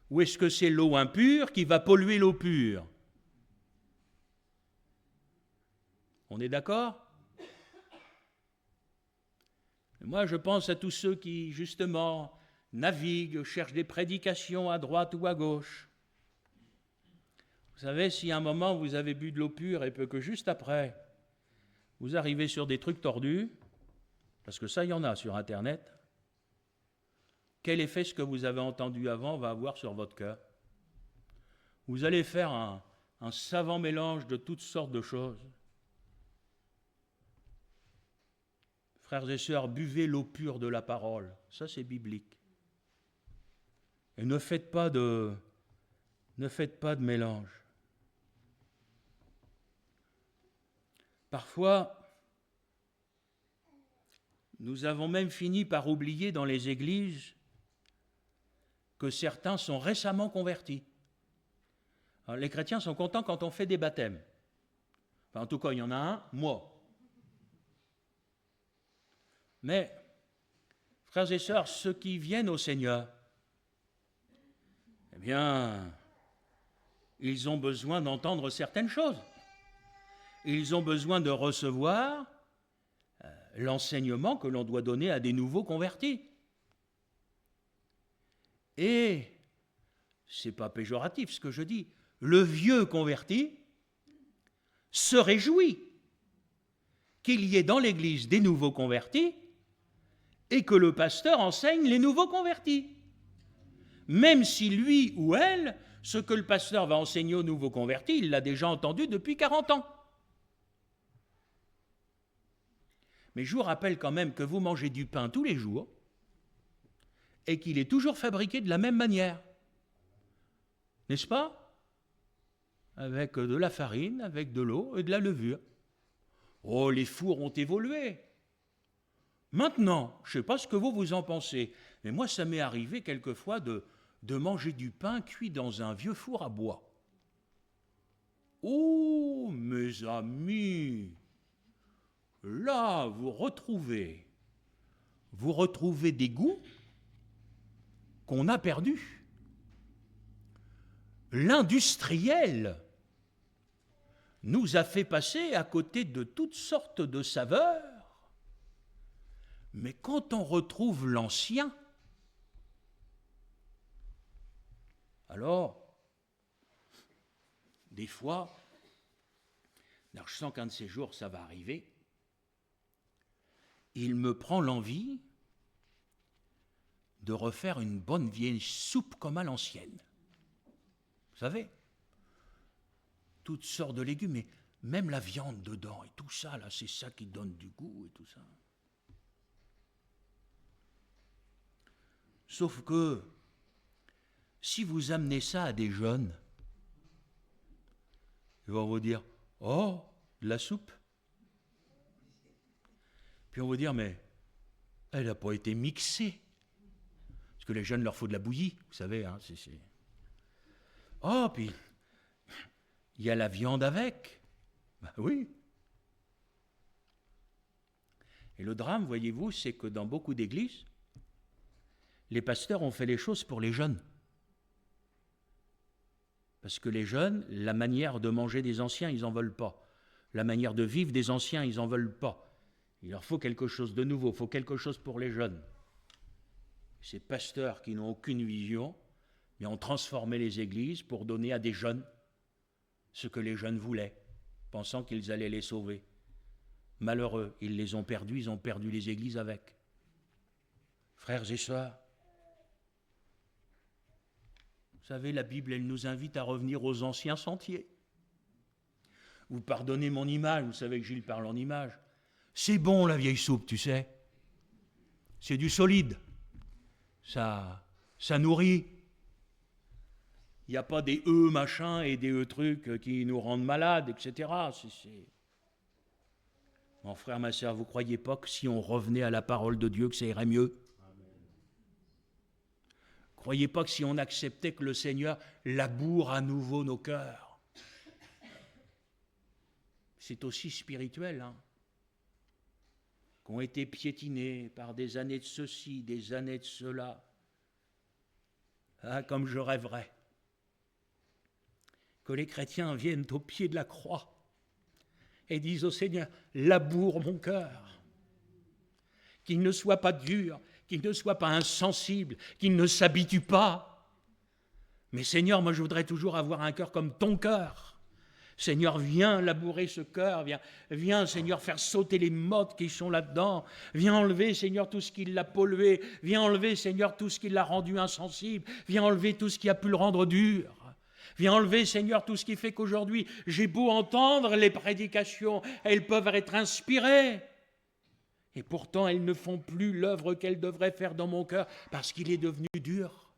Ou est-ce que c'est l'eau impure qui va polluer l'eau pure? On est d'accord? Moi, je pense à tous ceux qui, justement, naviguent, cherchent des prédications à droite ou à gauche. Vous savez, si à un moment vous avez bu de l'eau pure et que juste après, vous arrivez sur des trucs tordus, parce que ça, il y en a sur Internet, quel effet ce que vous avez entendu avant va avoir sur votre cœur? Vous allez faire un savant mélange de toutes sortes de choses. Frères et sœurs, buvez l'eau pure de la parole. Ça, c'est biblique. Et ne faites pas de mélange. Parfois, nous avons même fini par oublier dans les églises que certains sont récemment convertis. Alors, les chrétiens sont contents quand on fait des baptêmes. Enfin, en tout cas, il y en a un, moi. Mais, frères et sœurs, ceux qui viennent au Seigneur, eh bien, ils ont besoin d'entendre certaines choses. Ils ont besoin de recevoir l'enseignement que l'on doit donner à des nouveaux convertis. Et, ce n'est pas péjoratif ce que je dis, le vieux converti se réjouit qu'il y ait dans l'Église des nouveaux convertis et que le pasteur enseigne les nouveaux convertis. Même si lui ou elle, ce que le pasteur va enseigner aux nouveaux convertis, il l'a déjà entendu depuis 40 ans. Mais je vous rappelle quand même que vous mangez du pain tous les jours et qu'il est toujours fabriqué de la même manière. N'est-ce pas? Avec de la farine, avec de l'eau et de la levure. Oh, les fours ont évolué. Maintenant, je ne sais pas ce que vous en pensez, mais moi, ça m'est arrivé quelquefois de manger du pain cuit dans un vieux four à bois. Oh, mes amis, là, vous retrouvez des goûts qu'on a perdus. L'industriel nous a fait passer à côté de toutes sortes de saveurs. Mais quand on retrouve l'ancien, alors, des fois, alors je sens qu'un de ces jours, ça va arriver, il me prend l'envie de refaire une bonne vieille soupe comme à l'ancienne. Vous savez, toutes sortes de légumes, mais même la viande dedans et tout ça, là, c'est ça qui donne du goût et tout ça. Sauf que, si vous amenez ça à des jeunes, ils vont vous dire, oh, de la soupe. Puis on va dire, mais elle n'a pas été mixée. Parce que les jeunes, leur faut de la bouillie, vous savez. Hein, c'est... Oh, puis, il y a la viande avec. Ben oui. Et le drame, voyez-vous, c'est que dans beaucoup d'églises, les pasteurs ont fait les choses pour les jeunes. Parce que les jeunes, la manière de manger des anciens, ils n'en veulent pas. La manière de vivre des anciens, ils n'en veulent pas. Il leur faut quelque chose de nouveau, il faut quelque chose pour les jeunes. Ces pasteurs qui n'ont aucune vision, mais ont transformé les églises pour donner à des jeunes ce que les jeunes voulaient, pensant qu'ils allaient les sauver. Malheureux, ils les ont perdus, ils ont perdu les églises avec. Frères et sœurs, vous savez, la Bible, elle nous invite à revenir aux anciens sentiers. Vous pardonnez mon image, vous savez que Gilles parle en image. C'est bon la vieille soupe, tu sais. C'est du solide. Ça nourrit. Il n'y a pas des machins et des trucs qui nous rendent malades, etc. Mon frère, ma sœur, vous ne croyez pas que si on revenait à la parole de Dieu, que ça irait mieux? Croyez pas que si on acceptait que le Seigneur laboure à nouveau nos cœurs, c'est aussi spirituel, hein, qu'ont été piétinés par des années de ceci, des années de cela. Ah, comme je rêverais que les chrétiens viennent au pied de la croix et disent au Seigneur, laboure mon cœur, qu'il ne soit pas dur, qu'il ne soit pas insensible, qu'il ne s'habitue pas. Mais Seigneur, moi je voudrais toujours avoir un cœur comme ton cœur. Seigneur, viens labourer ce cœur, viens Seigneur faire sauter les mottes qui sont là-dedans, viens enlever Seigneur tout ce qui l'a pollué, viens enlever Seigneur tout ce qui l'a rendu insensible, viens enlever tout ce qui a pu le rendre dur. Viens enlever, Seigneur, tout ce qui fait qu'aujourd'hui, j'ai beau entendre les prédications, elles peuvent être inspirées. Et pourtant, elles ne font plus l'œuvre qu'elles devraient faire dans mon cœur parce qu'il est devenu dur,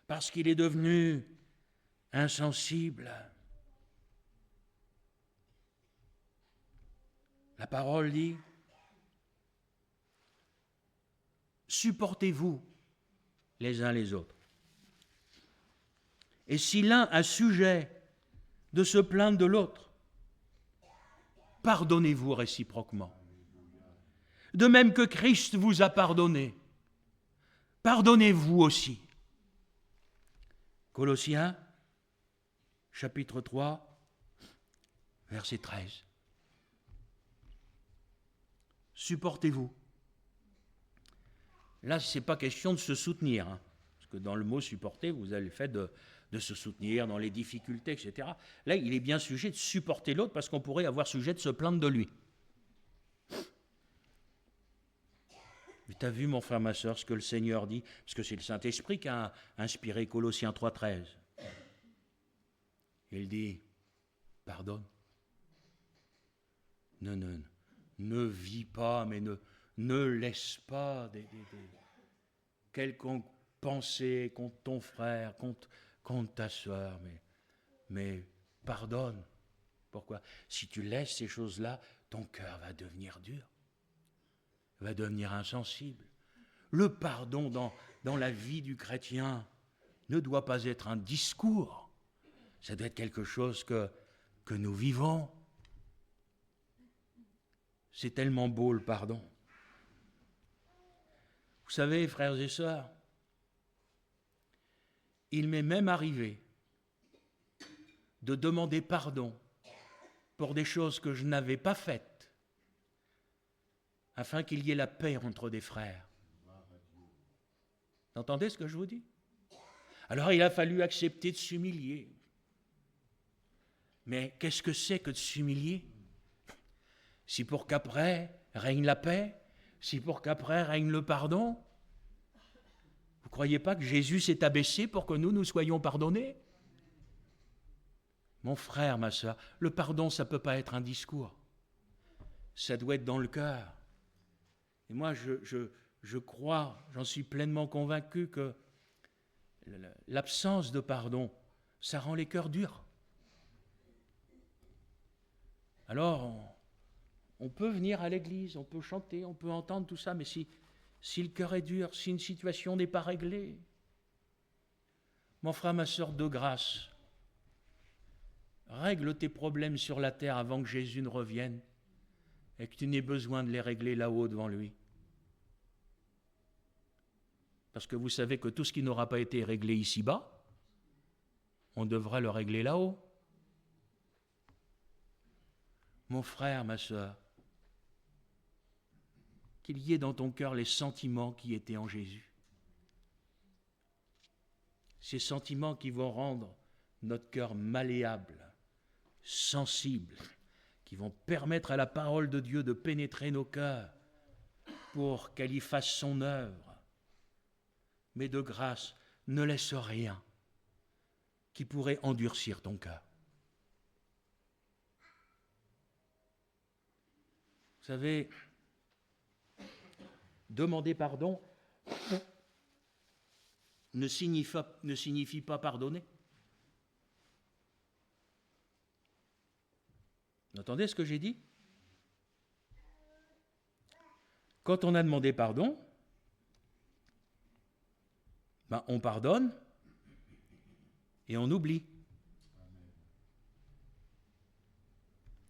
parce qu'il est devenu insensible. La parole dit, supportez-vous les uns les autres. Et si l'un a sujet de se plaindre de l'autre, pardonnez-vous réciproquement. De même que Christ vous a pardonné, pardonnez-vous aussi. Colossiens, chapitre 3, verset 13. Supportez-vous. Là, ce n'est pas question de se soutenir, hein, parce que dans le mot supporter, vous avez le fait de se soutenir dans les difficultés, etc. Là, il est bien sujet de supporter l'autre parce qu'on pourrait avoir sujet de se plaindre de lui. Mais tu as vu, mon frère, ma sœur, ce que le Seigneur dit, parce que c'est le Saint-Esprit qui a inspiré Colossiens 3,13. Il dit, pardonne. ne vis pas, mais ne laisse pas des quelconque pensée contre ton frère, contre ta sœur, mais pardonne. Pourquoi? Si tu laisses ces choses-là, ton cœur va devenir dur, va devenir insensible. Le pardon dans la vie du chrétien ne doit pas être un discours, ça doit être quelque chose que nous vivons. C'est tellement beau le pardon. Vous savez, frères et sœurs, il m'est même arrivé de demander pardon pour des choses que je n'avais pas faites, afin qu'il y ait la paix entre des frères. Vous entendez ce que je vous dis? Alors il a fallu accepter de s'humilier. Mais qu'est-ce que c'est que de s'humilier? Si pour qu'après règne la paix, si pour qu'après règne le pardon, vous ne croyez pas que Jésus s'est abaissé pour que nous soyons pardonnés? Mon frère, ma soeur, le pardon, ça ne peut pas être un discours. Ça doit être dans le cœur. Et moi, je crois, j'en suis pleinement convaincu que l'absence de pardon, ça rend les cœurs durs. Alors, on peut venir à l'église, on peut chanter, on peut entendre tout ça, mais si le cœur est dur, si une situation n'est pas réglée, mon frère, ma soeur, de grâce, règle tes problèmes sur la terre avant que Jésus ne revienne et que tu n'aies besoin de les régler là-haut devant lui. Parce que vous savez que tout ce qui n'aura pas été réglé ici-bas, on devra le régler là-haut. Mon frère, ma soeur, qu'il y ait dans ton cœur les sentiments qui étaient en Jésus. Ces sentiments qui vont rendre notre cœur malléable, sensible, qui vont permettre à la parole de Dieu de pénétrer nos cœurs pour qu'elle y fasse son œuvre. Mais de grâce, ne laisse rien qui pourrait endurcir ton cœur. Vous savez, demander pardon ne signifie pas pardonner. Vous entendez ce que j'ai dit? Quand on a demandé pardon, on pardonne et on oublie.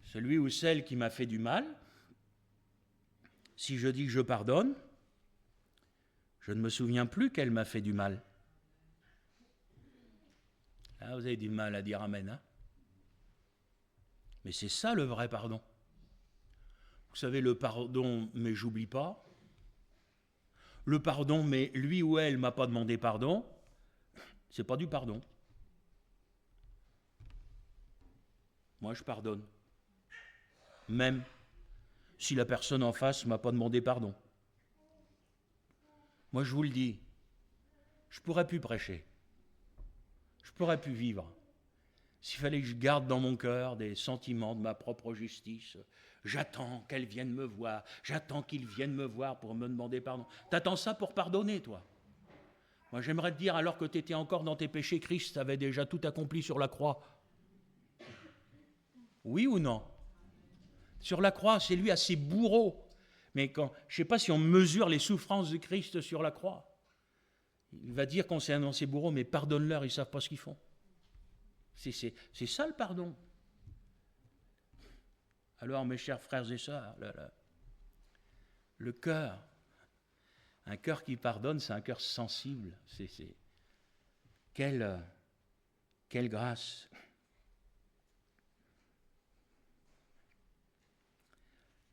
Celui ou celle qui m'a fait du mal, si je dis que je pardonne, je ne me souviens plus qu'elle m'a fait du mal. Là, vous avez du mal à dire amen, hein? Mais c'est ça le vrai pardon. Vous savez, le pardon, mais j'oublie pas. Le pardon, mais lui ou elle m'a pas demandé pardon, c'est pas du pardon. Moi, je pardonne. Même si la personne en face m'a pas demandé pardon. Moi, je vous le dis, je pourrais plus prêcher. Je pourrais plus vivre. S'il fallait que je garde dans mon cœur des sentiments de ma propre justice, j'attends qu'elle vienne me voir, j'attends qu'il vienne me voir pour me demander pardon. T'attends ça pour pardonner, toi? Moi, j'aimerais te dire, alors que tu étais encore dans tes péchés, Christ avait déjà tout accompli sur la croix. Oui ou non? Sur la croix, c'est lui à ses bourreaux. Mais je ne sais pas si on mesure les souffrances de Christ sur la croix. Il va dire concernant ses bourreaux, mais pardonne-leur, ils ne savent pas ce qu'ils font. C'est ça le pardon. Alors, mes chers frères et sœurs, le cœur, un cœur qui pardonne, c'est un cœur sensible. Quelle grâce.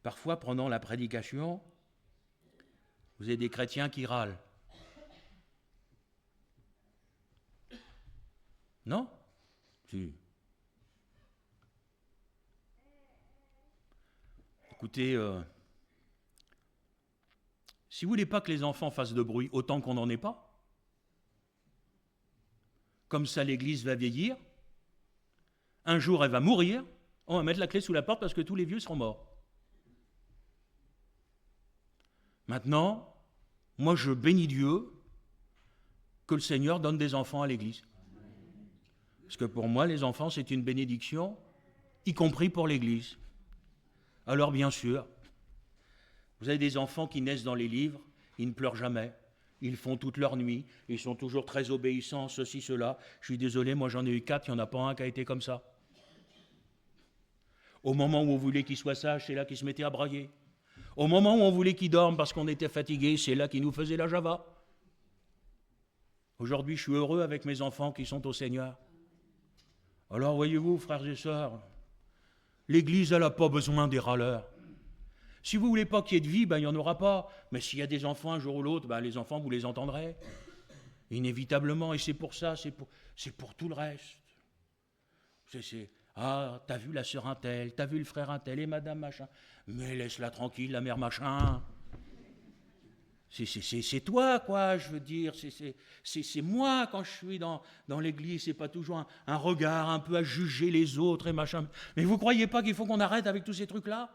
Parfois, pendant la prédication, vous avez des chrétiens qui râlent. Non? Si. Écoutez, si vous ne voulez pas que les enfants fassent de bruit, autant qu'on n'en ait pas. Comme ça, l'Église va vieillir. Un jour, elle va mourir. On va mettre la clé sous la porte parce que tous les vieux seront morts. Maintenant, moi je bénis Dieu que le Seigneur donne des enfants à l'Église. Parce que pour moi, les enfants, c'est une bénédiction, y compris pour l'Église. Alors bien sûr, vous avez des enfants qui naissent dans les livres, ils ne pleurent jamais, ils font toute leur nuit, ils sont toujours très obéissants, ceci, cela. Je suis désolé, moi j'en ai eu 4, il n'y en a pas un qui a été comme ça. Au moment où on voulait qu'il soit sage, c'est là qu'il se mettait à brailler. Au moment où on voulait qu'il dorme parce qu'on était fatigué, c'est là qu'il nous faisait la java. Aujourd'hui, je suis heureux avec mes enfants qui sont au Seigneur. Alors, voyez-vous, frères et sœurs, l'Église, elle n'a pas besoin des râleurs. Si vous ne voulez pas qu'il y ait de vie, ben, il n'y en aura pas. Mais s'il y a des enfants un jour ou l'autre, ben, les enfants, vous les entendrez. Inévitablement, et c'est pour ça, c'est pour tout le reste. Ah, t'as vu la sœur un tel, t'as vu le frère un tel, et madame machin. Mais laisse-la tranquille, la mère machin. C'est toi, quoi, je veux dire. C'est moi, quand je suis dans l'église. C'est pas toujours un regard un peu à juger les autres et machin. Mais vous croyez pas qu'il faut qu'on arrête avec tous ces trucs-là?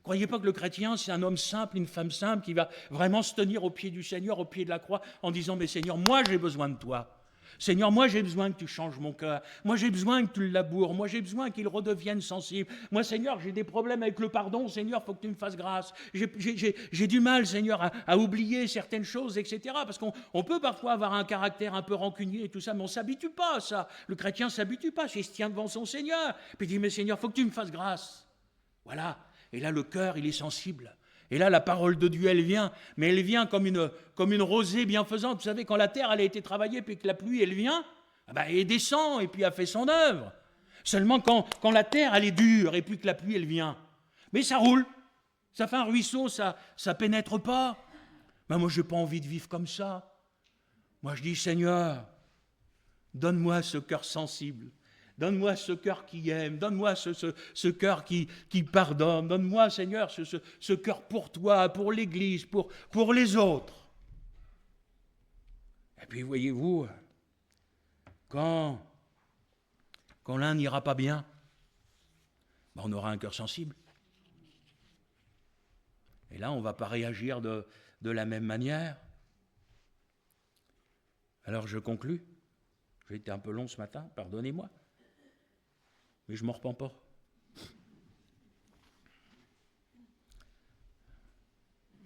Croyez pas que le chrétien, c'est un homme simple, une femme simple, qui va vraiment se tenir au pied du Seigneur, au pied de la croix, en disant, mais Seigneur, moi j'ai besoin de toi. Seigneur, moi j'ai besoin que tu changes mon cœur. Moi j'ai besoin que tu le laboures. Moi j'ai besoin qu'il redevienne sensible. Moi, Seigneur, j'ai des problèmes avec le pardon. Seigneur, il faut que tu me fasses grâce. J'ai du mal, Seigneur, à oublier certaines choses, etc. Parce qu'on peut parfois avoir un caractère un peu rancunier et tout ça, mais on ne s'habitue pas à ça. Le chrétien ne s'habitue pas. Il se tient devant son Seigneur. Puis il dit, mais Seigneur, il faut que tu me fasses grâce. Voilà. Et là, le cœur, il est sensible. Et là, la parole de Dieu, elle vient, mais elle vient comme une rosée bienfaisante. Vous savez, quand la terre, elle a été travaillée, puis que la pluie, elle vient, elle descend, et puis elle fait son œuvre. Seulement quand la terre, elle est dure, et puis que la pluie, elle vient. Mais ça roule, ça fait un ruisseau, ça pénètre pas. Mais moi, je n'ai pas envie de vivre comme ça. Moi, je dis, Seigneur, donne-moi ce cœur sensible. Donne-moi ce cœur qui aime, donne-moi ce cœur qui pardonne, donne-moi, Seigneur, ce cœur pour toi, pour l'Église, pour les autres. Et puis, voyez-vous, quand l'un n'ira pas bien, on aura un cœur sensible. Et là, on ne va pas réagir de la même manière. Alors, je conclus. J'ai été un peu long ce matin, pardonnez-moi. Mais je ne m'en repens pas.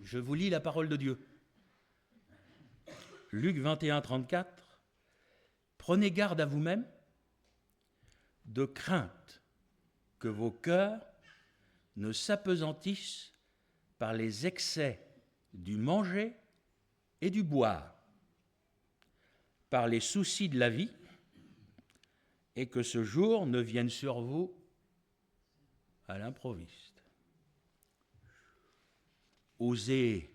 Je vous lis la parole de Dieu. Luc 21, 34. Prenez garde à vous-même, de crainte que vos cœurs ne s'apesantissent par les excès du manger et du boire, par les soucis de la vie, et que ce jour ne vienne sur vous à l'improviste. Osez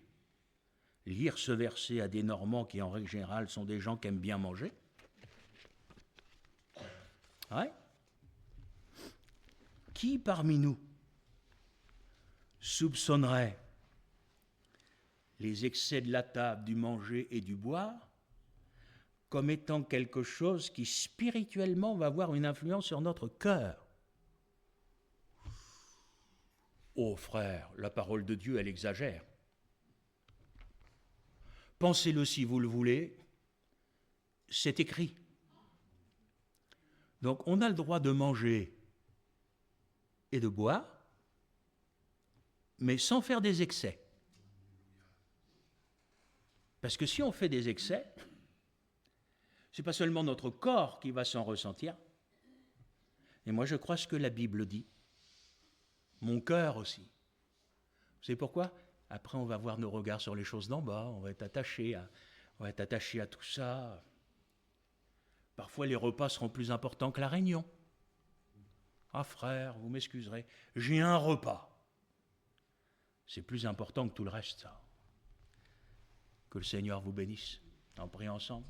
lire ce verset à des Normands qui, en règle générale, sont des gens qui aiment bien manger. Ouais. Qui parmi nous soupçonnerait les excès de la table, du manger et du boire comme étant quelque chose qui spirituellement va avoir une influence sur notre cœur? Oh frère, la parole de Dieu, elle exagère. Pensez-le si vous le voulez, c'est écrit. Donc on a le droit de manger et de boire, mais sans faire des excès. Parce que si on fait des excès, ce n'est pas seulement notre corps qui va s'en ressentir, et moi je crois ce que la Bible dit, mon cœur aussi. Vous savez pourquoi? Après on va voir nos regards sur les choses d'en bas, on va être attaché à tout ça. Parfois les repas seront plus importants que la réunion. Ah frère, vous m'excuserez, j'ai un repas. C'est plus important que tout le reste, ça. Que le Seigneur vous bénisse. On prie ensemble.